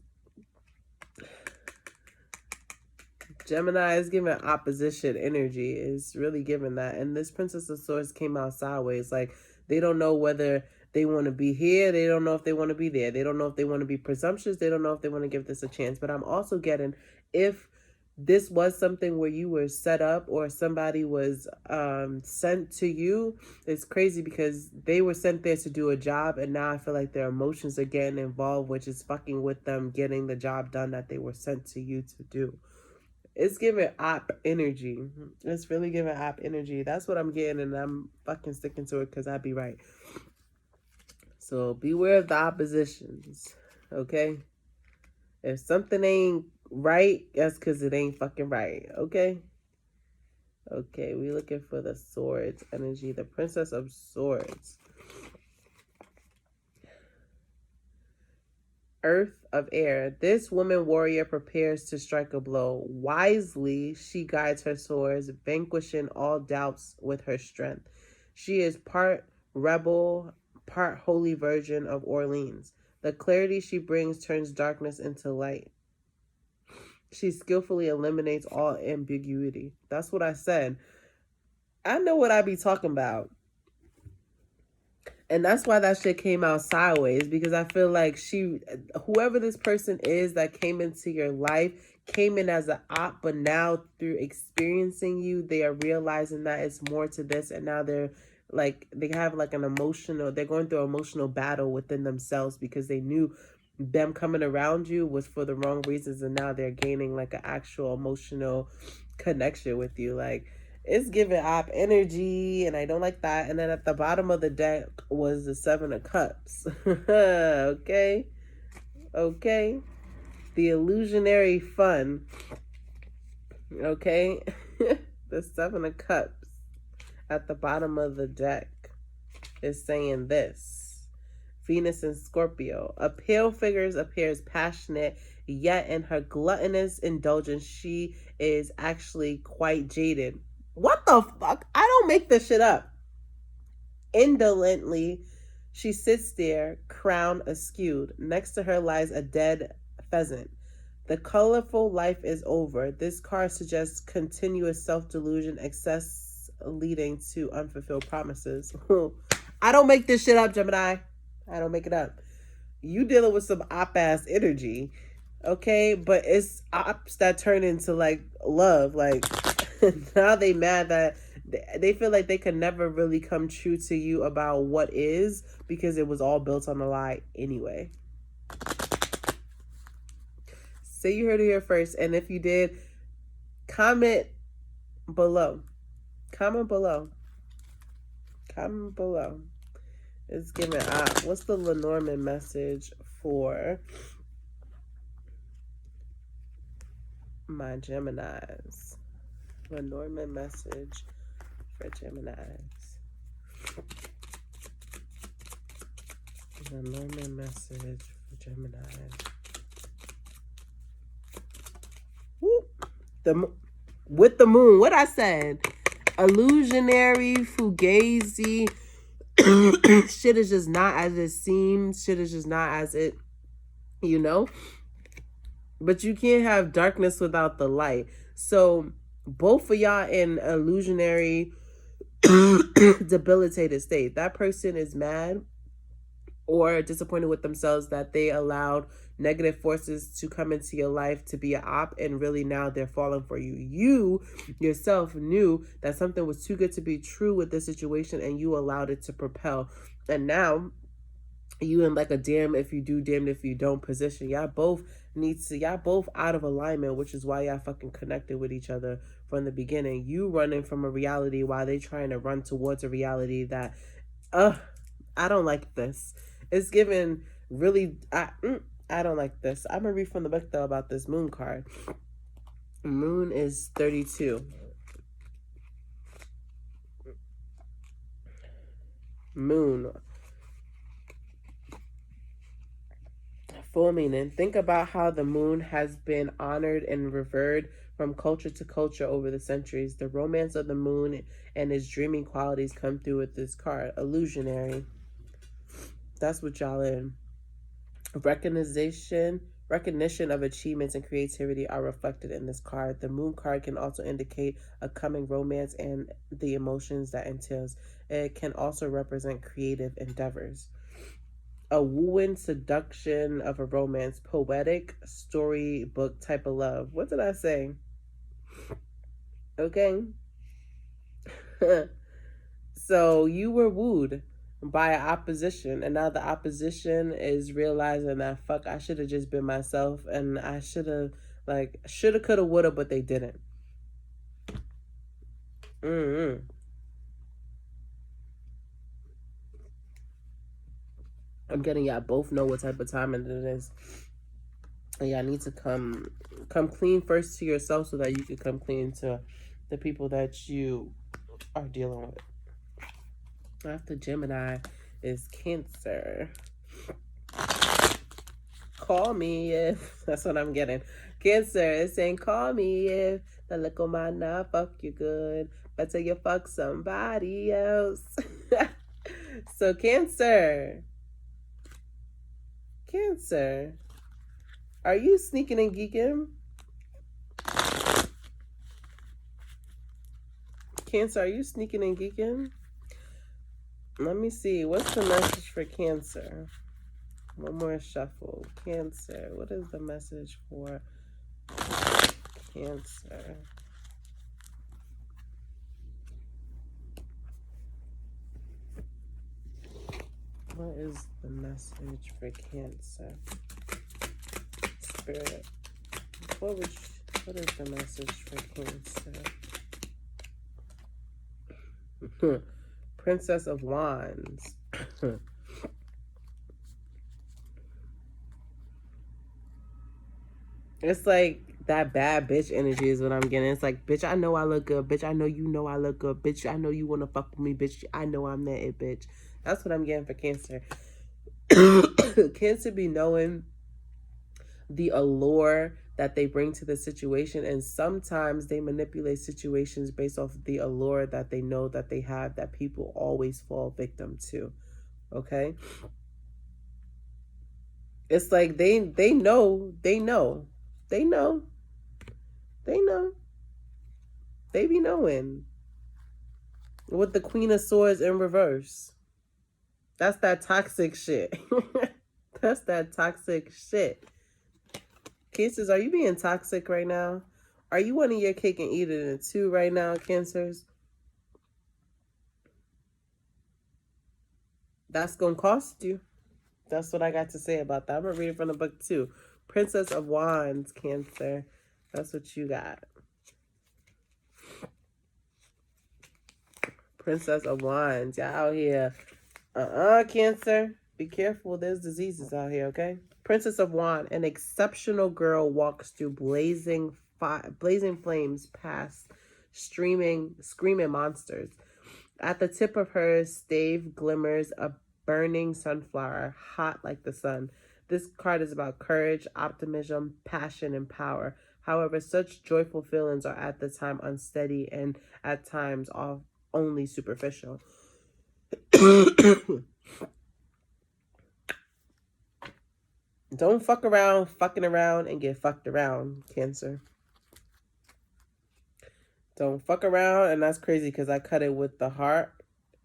Gemini is giving opposition energy. Is really giving that. And this Princess of Swords came out sideways. Like, they don't know whether they want to be here. They don't know if they want to be there. They don't know if they want to be presumptuous. They don't know if they want to give this a chance. But I'm also getting, if this was something where you were set up or somebody was sent to you. It's crazy because they were sent there to do a job, and now I feel like their emotions are getting involved, which is fucking with them getting the job done that they were sent to you to do. It's giving op energy. It's really giving op energy. That's what I'm getting, and I'm fucking sticking to it because I be right. So beware of the oppositions, okay? If something ain't right, that's because it ain't fucking right, okay? Okay, we looking for the swords energy, the Princess of Swords. Earth of Air. This woman warrior prepares to strike a blow. Wisely, she guides her swords, vanquishing all doubts with her strength. She is part rebel, part holy virgin of Orleans. The clarity she brings turns darkness into light. She skillfully eliminates all ambiguity. That's what I said. I know what I be talking about. And that's why that shit came out sideways, because I feel like whoever this person is that came into your life, came in as an op, but now through experiencing you, they are realizing that it's more to this, and now they're like, they have like they're going through an emotional battle within themselves because they knew them coming around you was for the wrong reasons, and now they're gaining like an actual emotional connection with you. Like, it's giving op energy, and I don't like that. And then at the bottom of the deck was the Seven of Cups. Okay. The illusionary fun. Okay. The Seven of Cups at the bottom of the deck is saying this. Venus and Scorpio. A pale figure appears passionate, yet in her gluttonous indulgence, she is actually quite jaded. What the fuck? I don't make this shit up. Indolently, she sits there, crown askewed. Next to her lies a dead pheasant. The colorful life is over. This card suggests continuous self-delusion, excess leading to unfulfilled promises. I don't make this shit up, Gemini. I don't make it up. You dealing with some op-ass energy, okay? But it's ops that turn into, like, love. Like, now they mad that they feel like they could never really come true to you about what is, because it was all built on a lie anyway. Say you heard it here first, and if you did, comment below. Comment below. It's giving up. What's the Lenormamd message for my Geminis? Lenormamd message for Geminis. Lenormamd message for Geminis. With the moon. What I said. Illusionary, fugazi. Shit is just not as it seems. Shit is just not as it, But you can't have darkness without the light. So both of y'all in illusionary, debilitated state. That person is mad or disappointed with themselves that they allowed negative forces to come into your life to be an op, and really now they're falling for you. You yourself knew that something was too good to be true with this situation, and you allowed it to propel. And now you in like a damn if you do, damn if you don't position. Y'all both out of alignment, which is why y'all fucking connected with each other from the beginning. You running from a reality while they trying to run towards a reality that I don't like this. It's given really I don't like this. I'm gonna read from the book though about this moon card. Moon is 32. Moon. Full meaning. Think about how the moon has been honored and revered from culture to culture over the centuries. The romance of the moon and its dreaming qualities come through with this card. Illusionary. That's what y'all in. Recognition of achievements and creativity are reflected in this card. The moon card can also indicate a coming romance and the emotions that entails. It can also represent creative endeavors. A wooing seduction of a romance, poetic storybook type of love. What did I say? Okay? So you were wooed by an opposition, and now the opposition is realizing that fuck, I should have just been myself, and I should have shoulda, coulda, woulda, but they didn't. Mm-hmm. I'm getting y'all both know what type of time it is. And y'all need to come clean first to yourself so that you can come clean to the people that you are dealing with. After Gemini is Cancer. Call me if that's what I'm getting. Cancer is saying, call me if the little man not fuck you good. Better you fuck somebody else. So Cancer. Cancer. Are you sneaking and geeking? Cancer, are you sneaking and geeking? Let me see. What's the message for Cancer? One more shuffle. Cancer. What is the message for Cancer? What is the message for Cancer? Spirit. What is the message for Cancer? Princess of Wands. It's like that bad bitch energy is what I'm getting. It's like, bitch, I know I look good. Bitch, I know you know I look good. Bitch, I know you want to fuck with me. Bitch, I know I'm that it, bitch. That's what I'm getting for Cancer. Cancer be knowing the allure that they bring to the situation, and sometimes they manipulate situations based off the allure that they know that they have, that people always fall victim to. Okay? It's like they know they be knowing, with the Queen of Swords in reverse. That's that toxic shit. That's that toxic shit. Cancers, are you being toxic right now? Are you wanting your cake and eat it in two right now, Cancers? That's gonna cost you. That's what I got to say about that. I'm gonna read it from the book too. Princess of Wands, Cancer. That's what you got. Princess of Wands. Y'all out here. Cancer. Be careful. There's diseases out here, okay? Princess of Wands. An exceptional girl walks through blazing flames past screaming monsters. At the tip of her stave glimmers a burning sunflower, hot like the sun. This card is about courage, optimism, passion, and power. However, such joyful feelings are at the time unsteady and at times only superficial. Don't fuck around, fucking around, and get fucked around, Cancer. Don't fuck around, and that's crazy because I cut it with the heart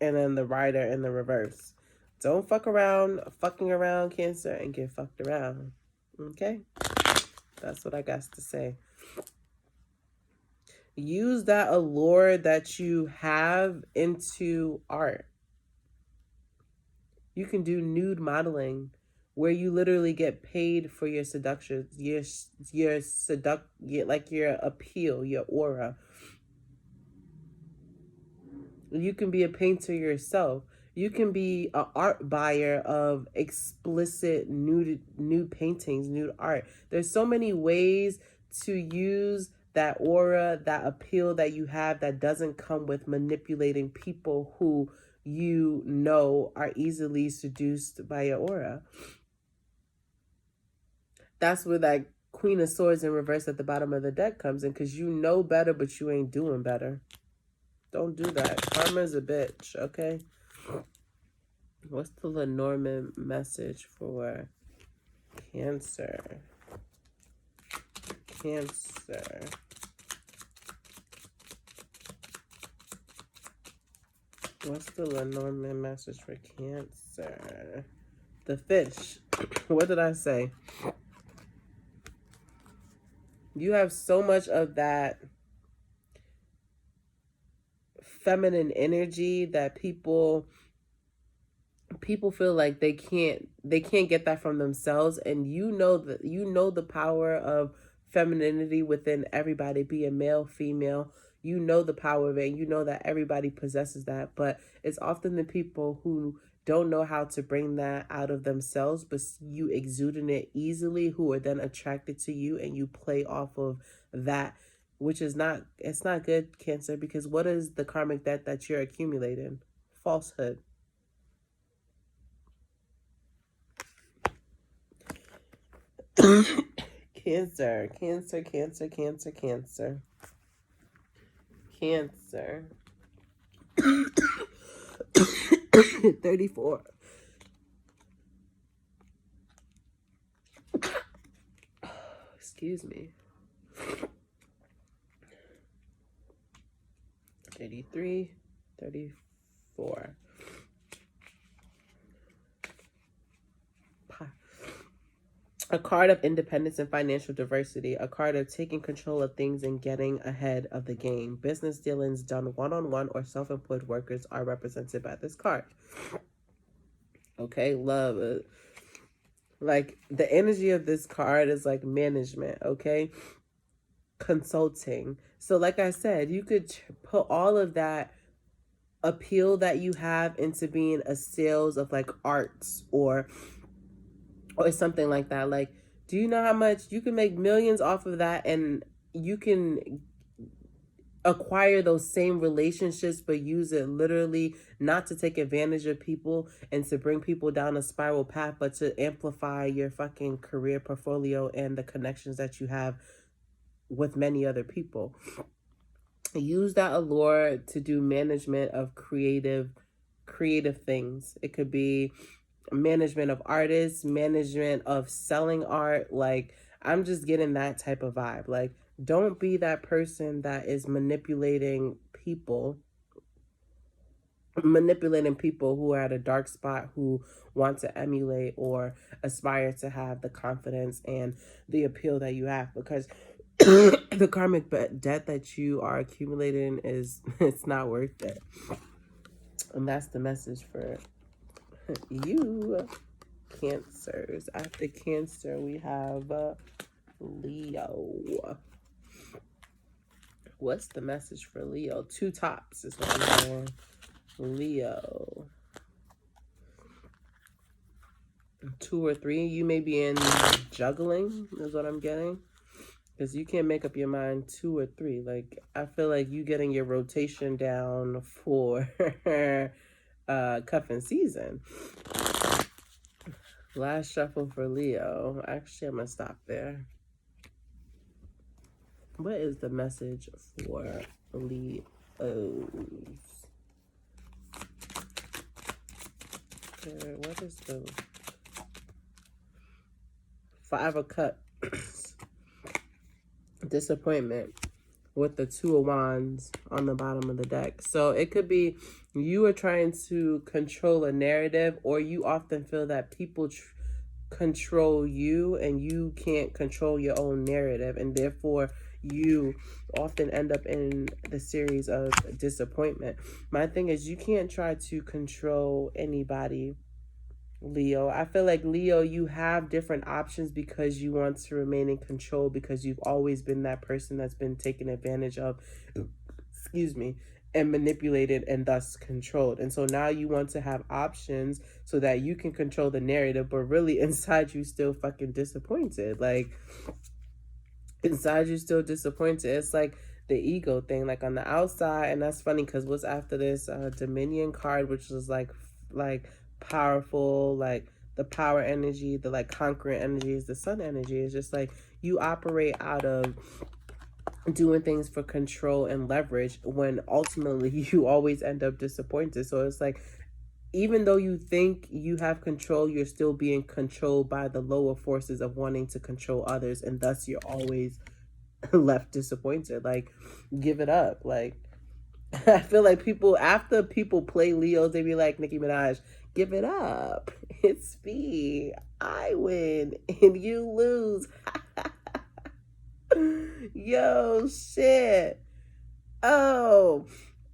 and then the rider in the reverse. Don't fuck around, fucking around, Cancer, and get fucked around. Okay? That's what I got to say. Use that allure that you have into art. You can do nude modeling where you literally get paid for your seduction, your appeal, your aura. You can be a painter yourself. You can be an art buyer of explicit nude paintings, nude art. There's so many ways to use that aura, that appeal that you have that doesn't come with manipulating people who you know are easily seduced by your aura. That's where that Queen of Swords in reverse at the bottom of the deck comes in, because you know better, but you ain't doing better. Don't do that. Karma's a bitch, okay? What's the Lenormamd message for Cancer? Cancer. What's the Lenormand message for Cancer? The fish. What did I say? You have so much of that feminine energy that people feel like they can't get that from themselves. And the power of femininity within everybody, be it male, female. The power of it, and that everybody possesses that. But it's often the people who don't know how to bring that out of themselves, but you exuding it easily, who are then attracted to you, and you play off of that, which is not, it's not good, Cancer, because what is the karmic debt that you're accumulating? Falsehood. Cancer, Cancer, Cancer, Cancer, Cancer, Cancer. 34. Excuse me. 33, 34. A card of independence and financial diversity. A card of taking control of things and getting ahead of the game. Business dealings done one-on-one or self-employed workers are represented by this card. Okay, love. Like, the energy of this card is like management, okay? Consulting. So like I said, you could put all of that appeal that you have into being a sales of like arts or something like that. Like, do you know how much you can make millions off of that, and you can acquire those same relationships, but use it literally not to take advantage of people and to bring people down a spiral path, but to amplify your fucking career portfolio and the connections that you have with many other people. Use that allure to do management of creative things. It could be management of artists, management of selling art. Like, I'm just getting that type of vibe. Like, don't be that person that is manipulating people who are at a dark spot, who want to emulate or aspire to have the confidence and the appeal that you have, because the karmic debt that you are accumulating it's not worth it. And that's the message for you, Cancers. After Cancer, we have Leo. What's the message for Leo? Two tops is what I'm hearing. Leo. 2 or 3. You may be in juggling, is what I'm getting. Because you can't make up your mind 2 or 3. Like, I feel like you getting your rotation down for cuffing season. Last shuffle for Leo. Actually, I'm going to stop there. What is the message for Leos? What is the 5 of Cups? Disappointment with the 2 of Wands on the bottom of the deck. So it could be you are trying to control a narrative, or you often feel that people control you and you can't control your own narrative, and therefore you often end up in the series of disappointment. My thing is, you can't try to control anybody, Leo. I feel like, Leo, you have different options because you want to remain in control, because you've always been that person that's been taken advantage of, excuse me, and manipulated and thus controlled. And so now you want to have options so that you can control the narrative, but really inside you still fucking disappointed. Like, inside you still disappointed. It's like the ego thing, like on the outside. And that's funny because what's after this Dominion card, which was like powerful, like the power energy, the like conquering energy, is the sun energy. It's just like you operate out of doing things for control and leverage, when ultimately you always end up disappointed. So it's like, even though you think you have control, you're still being controlled by the lower forces of wanting to control others, and thus you're always left disappointed. Like, give it up. Like, I feel like after people play Leos, they be like, Nicki Minaj, give it up. It's me. I win and you lose. Yo, shit. Oh,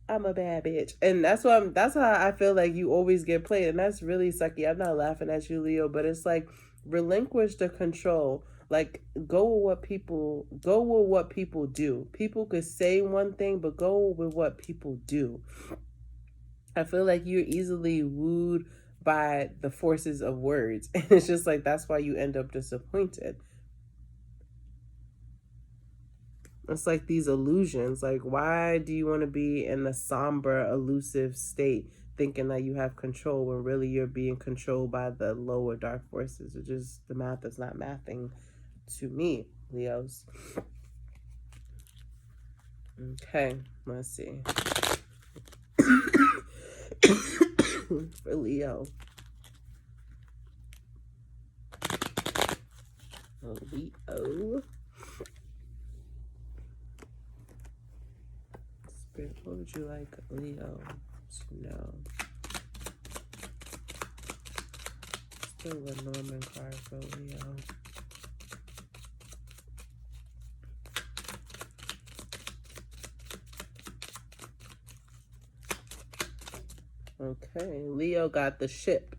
I'm a bad bitch. And that's how I feel like you always get played. And that's really sucky. I'm not laughing at you, Leo, but it's like relinquish the control. Like go with what people do. People could say one thing, but go with what people do. I feel like you're easily wooed by the forces of words. And it's just like that's why you end up disappointed. It's like these illusions. Like, why do you want to be in a somber, elusive state, thinking that you have control when really you're being controlled by the lower dark forces? It's just the math is not mathing to me, Leos. Okay, let's see. For Leo. Leo. Spirit, what would you like Leo to know? Still a Lenormamd card for Leo. Okay, Leo got the ship.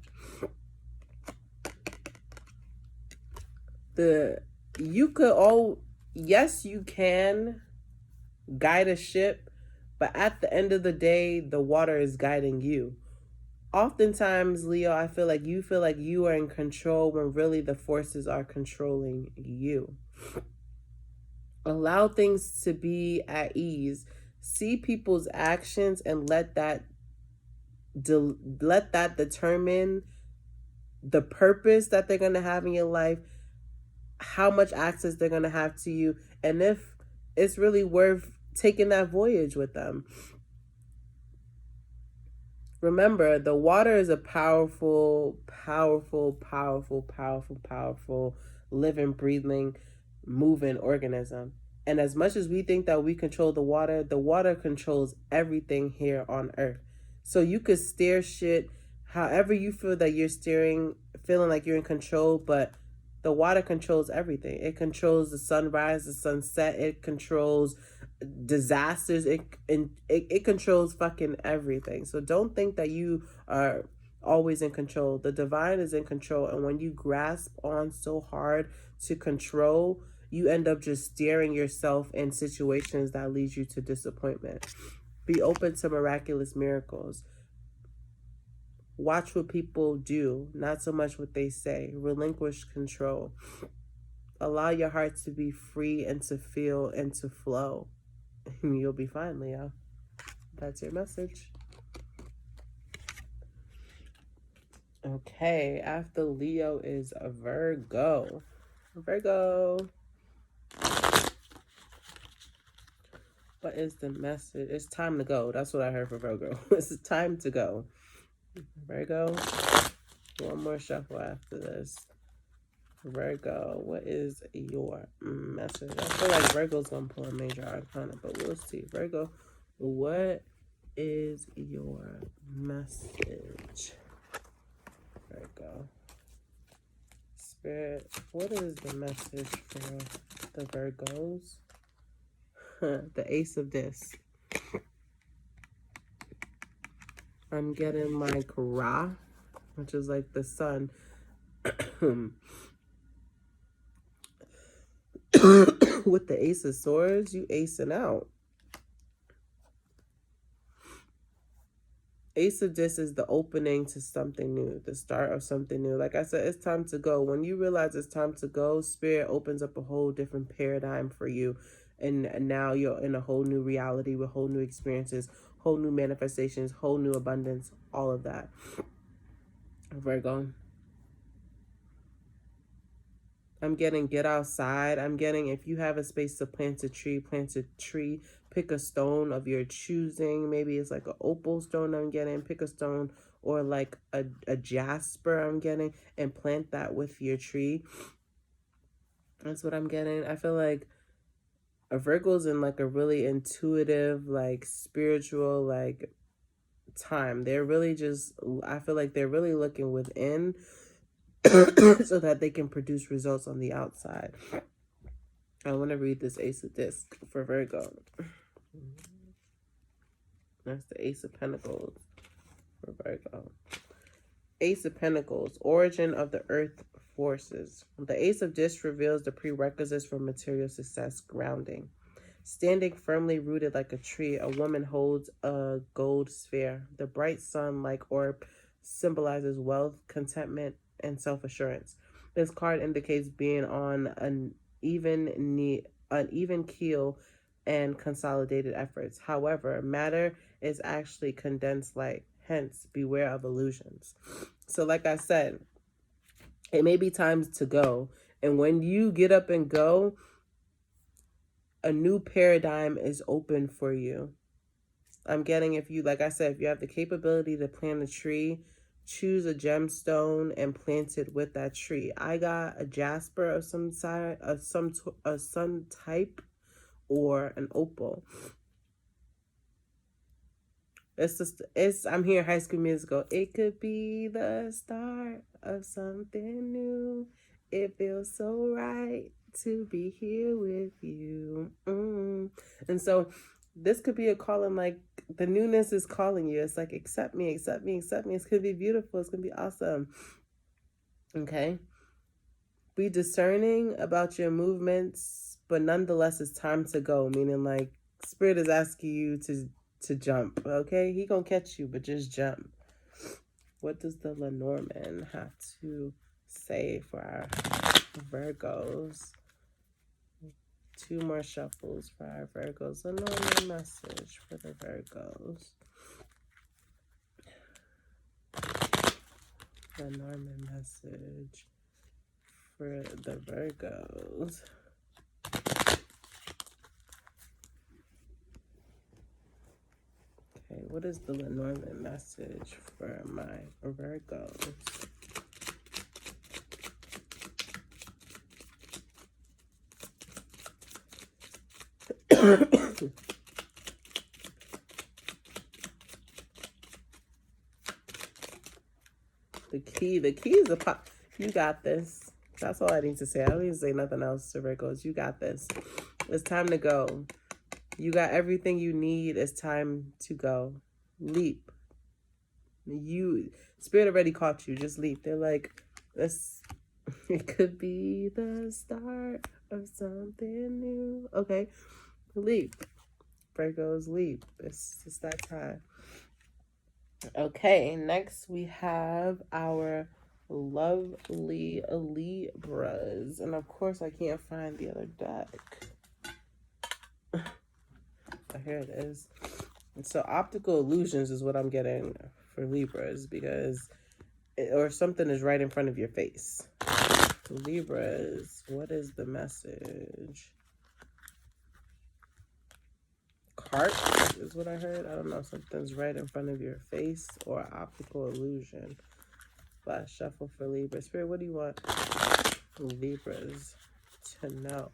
Yes, you can guide a ship, but at the end of the day, the water is guiding you. Oftentimes, Leo, I feel like you are in control when really the forces are controlling you. Allow things to be at ease. See people's actions and let that determine the purpose that they're going to have in your life, how much access they're going to have to you, and if it's really worth taking that voyage with them. Remember, the water is a powerful, powerful, powerful, powerful, powerful, living, breathing, moving organism. And as much as we think that we control the water controls everything here on earth. So you could steer shit however you feel that you're steering, feeling like you're in control, but the water controls everything. It controls the sunrise, the sunset. It controls disasters. It controls fucking everything. So don't think that you are always in control. The divine is in control, and when you grasp on so hard to control, you end up just steering yourself in situations that lead you to disappointment. Be open to miraculous miracles. Watch what people do, not so much what they say. Relinquish control. Allow your heart to be free and to feel and to flow. You'll be fine, Leo. That's your message. Okay, after Leo is a Virgo. Virgo. What is the message? It's time to go. That's what I heard for Virgo. It's time to go. Virgo. One more shuffle after this. Virgo, what is your message? I feel like Virgo's gonna pull a major arcana, but we'll see. Virgo, what is your message? Virgo. Spirit, what is the message for the Virgos? The Ace of Discs. I'm getting like Ra, which is like the sun. With the Ace of Swords, you acing out. Ace of Discs is the opening to something new, the start of something new. Like I said, it's time to go. When you realize it's time to go, Spirit opens up a whole different paradigm for you. And now you're in a whole new reality with whole new experiences, whole new manifestations, whole new abundance, all of that. Virgo. I'm getting get outside. I'm getting if you have a space to plant a tree, plant a tree. Pick a stone of your choosing. Maybe it's like an opal stone I'm getting. Pick a stone or like a jasper I'm getting and plant that with your tree. That's what I'm getting. I feel like a Virgo's in like a really intuitive, like spiritual, like time. They're really just, I feel like they're really looking within so that they can produce results on the outside. I want to read this Ace of Discs for Virgo. That's the Ace of Pentacles for Virgo. Ace of Pentacles, origin of the earth forces. The Ace of Discs reveals the prerequisites for material success, grounding. Standing firmly rooted like a tree, a woman holds a gold sphere. The bright sun-like orb symbolizes wealth, contentment, and self-assurance. This card indicates being on an even keel and consolidated efforts. However, matter is actually condensed light. Hence, beware of illusions. So like I said, it may be times to go. And when you get up and go, a new paradigm is open for you. I'm getting, if you, like I said, if you have the capability to plant a tree, choose a gemstone and plant it with that tree. I got a jasper of some side, a sun type, or an opal. I'm hearing High School Musical. It could be the start of something new. It feels so right to be here with you. And so this could be a calling, like the newness is calling you. It's like, accept me, accept me, accept me. It's going to be beautiful. It's going to be awesome. Okay. Be discerning about your movements, but nonetheless, it's time to go. Meaning, like, Spirit is asking you to jump. Okay. He going to catch you, but just jump. What does the Lenormamd have to say for our Virgos? 2 more shuffles for our Virgos. Lenormamd message for the Virgos. Lenormamd message for the Virgos. Okay, what is the Lenormamd message for my Virgos? The key is a pop. You got this. That's all I need to say. I don't need to say nothing else to Virgos. You got this. It's time to go. You got everything you need. It's time to go. Leap. Spirit already caught you. Just leap. They're like, this. It could be the start of something new. Okay. Leap. Virgos, leap. It's that time. Okay, next we have our lovely Libras. And of course, I can't find the other deck. Oh, here it is. And so optical illusions is what I'm getting for Libras, because or something is right in front of your face. Libras, what is the message? Cart is what I heard. I don't know. Something's right in front of your face, or optical illusion. Last shuffle for Libra. Spirit, what do you want Libras to know?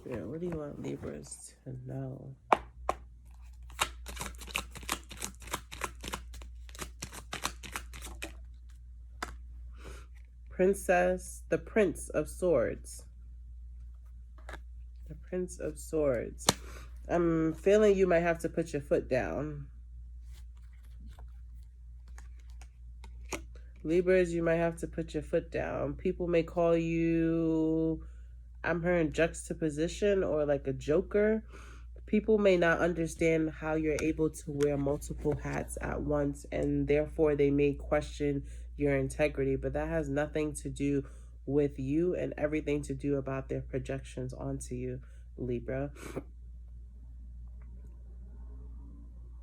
Spirit, what do you want Libras to know? Princess, the Prince of Swords. The Prince of Swords. I'm feeling you might have to put your foot down. Libras, you might have to put your foot down. People may call you, I'm hearing juxtaposition or like a joker. People may not understand how you're able to wear multiple hats at once, and therefore they may question your integrity, but that has nothing to do with you and everything to do about their projections onto you, Libra.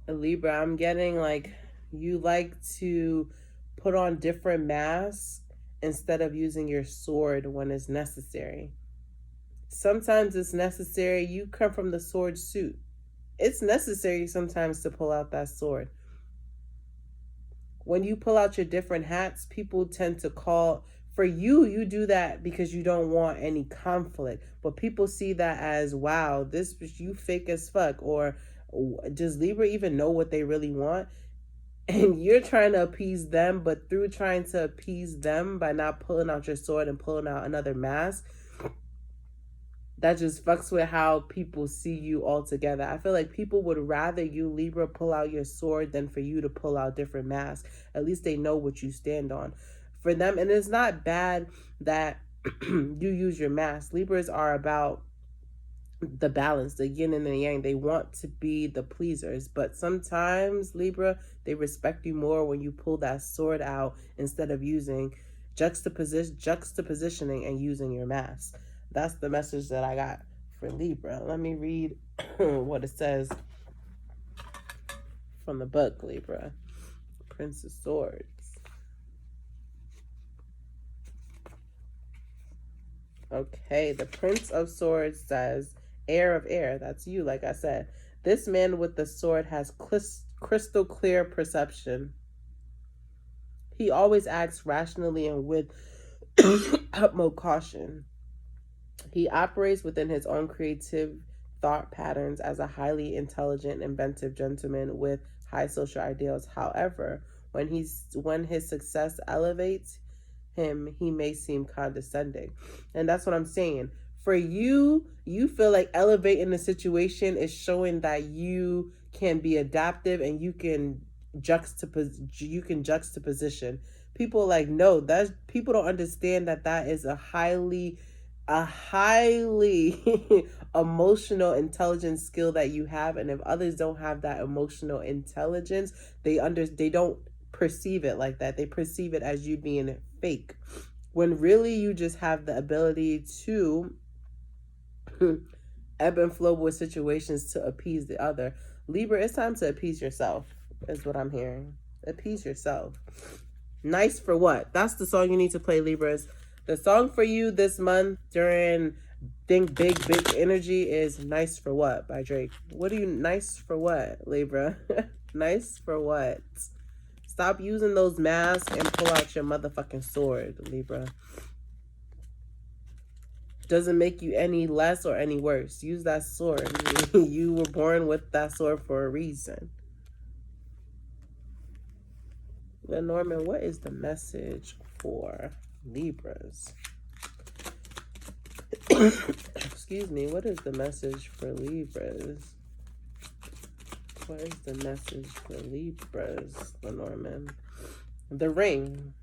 Libra, I'm getting like you like to put on different masks instead of using your sword when it's necessary. Sometimes it's necessary. You come from the sword suit. It's necessary sometimes to pull out that sword. When you pull out your different hats, people tend to call, for you, you do that because you don't want any conflict. But people see that as, wow, this you fake as fuck. Or does Libra even know what they really want? And you're trying to appease them, but through trying to appease them by not pulling out your sword and pulling out another mask, That just fucks with how people see you all together. I feel like people would rather you, Libra, pull out your sword than for you to pull out different masks. At least they know what you stand on. For them, and it's not bad that you use your mask. Libras are about the balance, the yin and the yang. They want to be the pleasers, but sometimes, Libra, they respect you more when you pull that sword out instead of using juxtapositioning and using your mask. That's the message that I got for Libra. Let me read what it says from the book, Libra. Prince of Swords. Okay, the Prince of Swords says, heir of air, that's you, like I said. This man with the sword has crystal clear perception. He always acts rationally and with utmost caution. He operates within his own creative thought patterns as a highly intelligent, inventive gentleman with high social ideals. However, when his success elevates him, he may seem condescending. And that's what I'm saying. For you, you feel like elevating the situation is showing that you can be adaptive and you can juxtaposition. People like, no, that's, people don't understand that is a highly emotional intelligence skill that you have, and if others don't have that emotional intelligence, they don't perceive it like that. They perceive it as you being fake, when really you just have the ability to ebb and flow with situations to appease the other. Libra, it's time to appease yourself, is what I'm hearing. Appease yourself. Nice for what? That's the song you need to play, Libras. The song for you this month during Think Big Energy is Nice for What by Drake. What are you, nice for what, Libra? Nice for what? Stop using those masks and pull out your motherfucking sword, Libra. Doesn't make you any less or any worse. Use that sword. You were born with that sword for a reason. Lenormamd, what is the message for Libras? Excuse me, what is the message for Libras? What is the message for Libras, Lenormamd? The ring.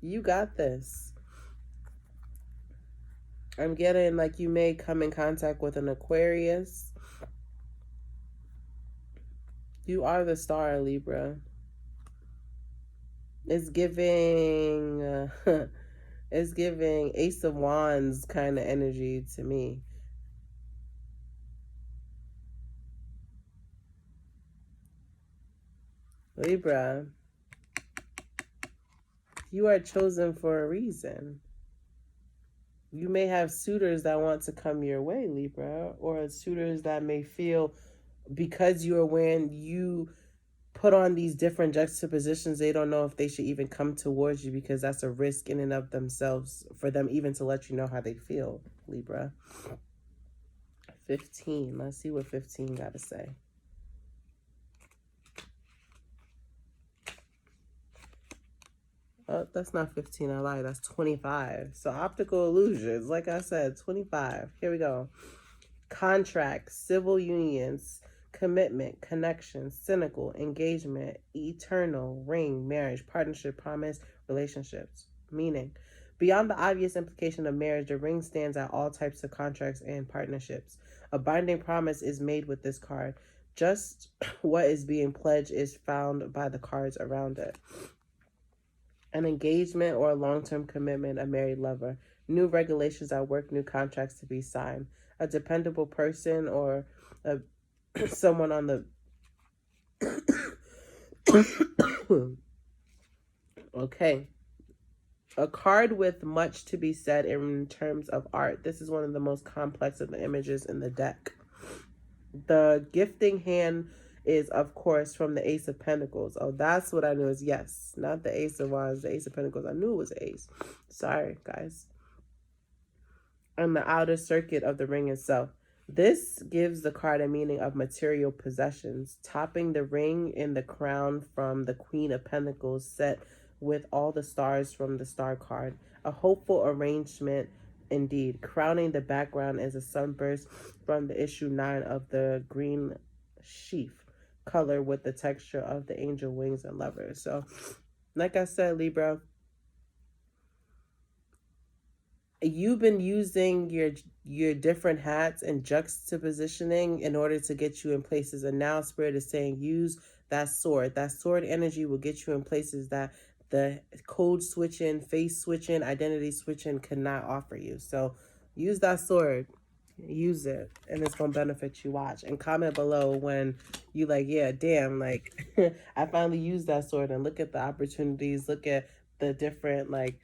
You got this. I'm getting like you may come in contact with an Aquarius. You are the star, Libra. It's giving it's giving Ace of Wands kind of energy to me. Libra, you are chosen for a reason. You may have suitors that want to come your way, Libra, or suitors that may feel because you are when you put on these different juxtapositions, they don't know if they should even come towards you, because that's a risk in and of themselves for them even to let you know how they feel, Libra. 15. Let's see what 15 got to say. Oh, that's not 15. I lied. That's 25. So optical illusions, like I said, 25. Here we go. Contracts, civil unions, commitment, connection, cynical, engagement, eternal, ring, marriage, partnership, promise, relationships. Meaning, beyond the obvious implication of marriage, the ring stands at all types of contracts and partnerships. A binding promise is made with this card. Just what is being pledged is found by the cards around it. An engagement or a long-term commitment, a married lover. New regulations at work, new contracts to be signed. A dependable person or someone on the okay. A card with much to be said in terms of art. This is one of the most complex of the images in the deck. The gifting hand is, of course, from the Ace of Pentacles. Oh, that's what I knew is yes. Not the Ace of Wands, the Ace of Pentacles. I knew it was Ace. Sorry, guys. And the outer circuit of the ring itself. This gives the card a meaning of material possessions. Topping the ring in the crown from the Queen of Pentacles set with all the stars from the star card. A hopeful arrangement Indeed, crowning the background is a sunburst from the issue 9 of the green sheaf color with the texture of the angel wings and lovers. So, like I said, Libra, you've been using your different hats and juxtapositioning in order to get you in places, and now Spirit is saying use that sword energy will get you in places that the code switching, face switching, identity switching cannot offer you. So use that sword, use it, and it's gonna benefit you. Watch and comment below when you like, yeah, damn, like I finally used that sword, and look at the opportunities, look at the different like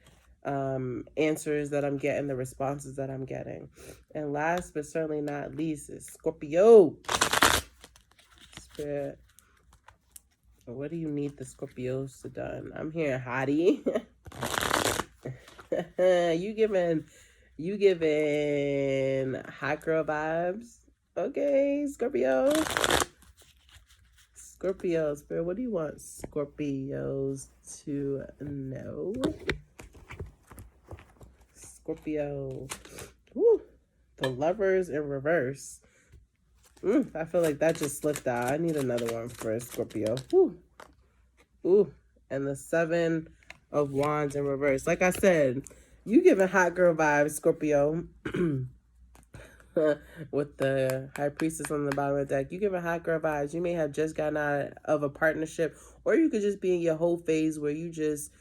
answers that I'm getting, the responses that I'm getting. And last but certainly not least is Scorpio. Spirit, what do you need the Scorpios to done? I'm hearing hottie. you giving hot girl vibes. Okay, Scorpio. Scorpio, Spirit, what do you want Scorpios to know? Scorpio. Woo. The lovers in reverse. I feel like that just slipped out. I need another one for Scorpio. Woo. Ooh. And the 7 of wands in reverse. Like I said, you giving hot girl vibes, Scorpio. With the high priestess on the bottom of the deck. You giving hot girl vibes. You may have just gotten out of a partnership, or you could just be in your whole phase where you just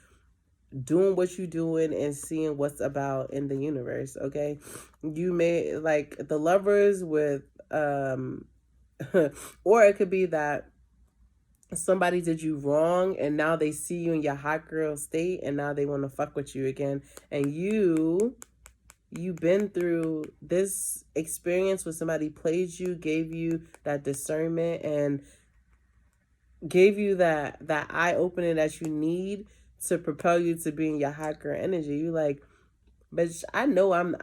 doing what you doing and seeing what's about in the universe. Okay, you may like the lovers with or it could be that somebody did you wrong and now they see you in your hot girl state and now they want to fuck with you again, and you've been through this experience where somebody played you, gave you that discernment, and gave you that eye opening that you need to propel you to being your hot girl energy. You like, bitch, I know I'm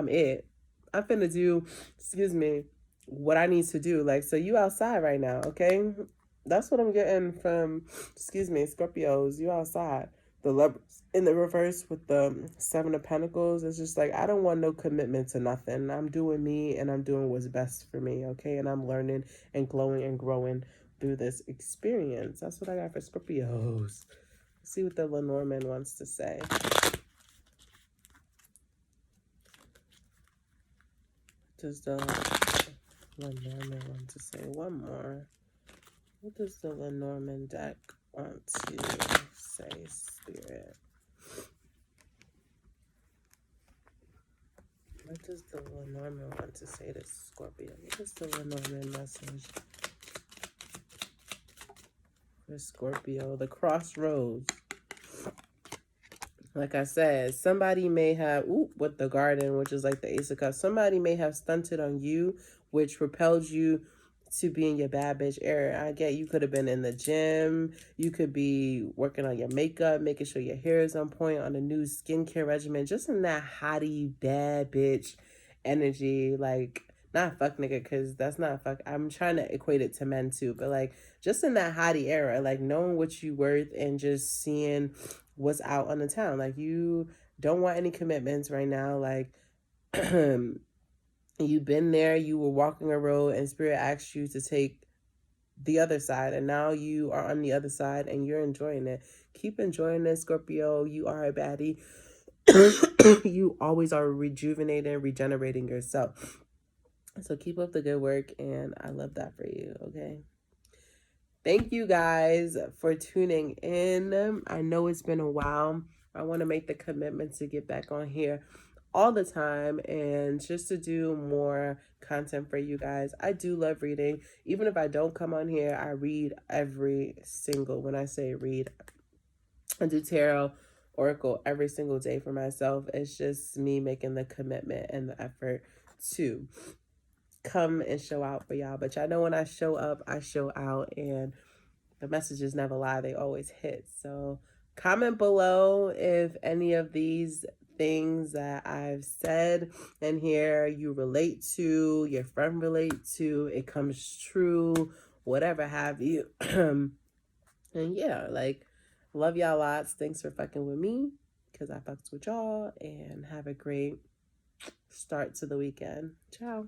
it. I'm finna do, excuse me, what I need to do. Like, so you outside right now, okay? That's what I'm getting from, excuse me, Scorpios. You outside. The lovers in the reverse with the 7 of Pentacles. It's just like, I don't want no commitment to nothing. I'm doing me and I'm doing what's best for me, okay? And I'm learning and glowing and growing through this experience. That's what I got for Scorpios. Let's see what the Lenormand wants to say. Does the Lenormand want to say one more? What does the Lenormand deck want to say, Spirit? What does the Lenormand want to say to Scorpio? What is the Lenormand message for Scorpio? The crossroads. Like I said, somebody may have, with the garden, which is like the Ace of Cups, somebody may have stunted on you, which propelled you to be in your bad bitch era. I get you could have been in the gym. You could be working on your makeup, making sure your hair is on point, on a new skincare regimen, just in that hottie bad bitch energy. Like, not fuck nigga, because that's not fuck. I'm trying to equate it to men too, but like just in that hottie era, like knowing what you worth and just seeing what's out on the town. Like, you don't want any commitments right now. Like, you've been there, you were walking a road and Spirit asked you to take the other side, and now you are on the other side and you're enjoying it. Keep enjoying it, Scorpio. You are a baddie. You always are rejuvenating, regenerating yourself. So keep up the good work, and I love that for you, okay? Thank you guys for tuning in. I know it's been a while. I want to make the commitment to get back on here all the time and just to do more content for you guys. I do love reading. Even if I don't come on here, I read every single, when I say read, I do tarot, oracle every single day for myself. It's just me making the commitment and the effort to come and show out for y'all. But y'all know when I show up, I show out, and the messages never lie. They always hit. So comment below if any of these things that I've said in here you relate to, your friend relate to, it comes true, whatever have you. And yeah, like, love y'all lots. Thanks for fucking with me, because I fucked with y'all, and have a great start to the weekend. Ciao.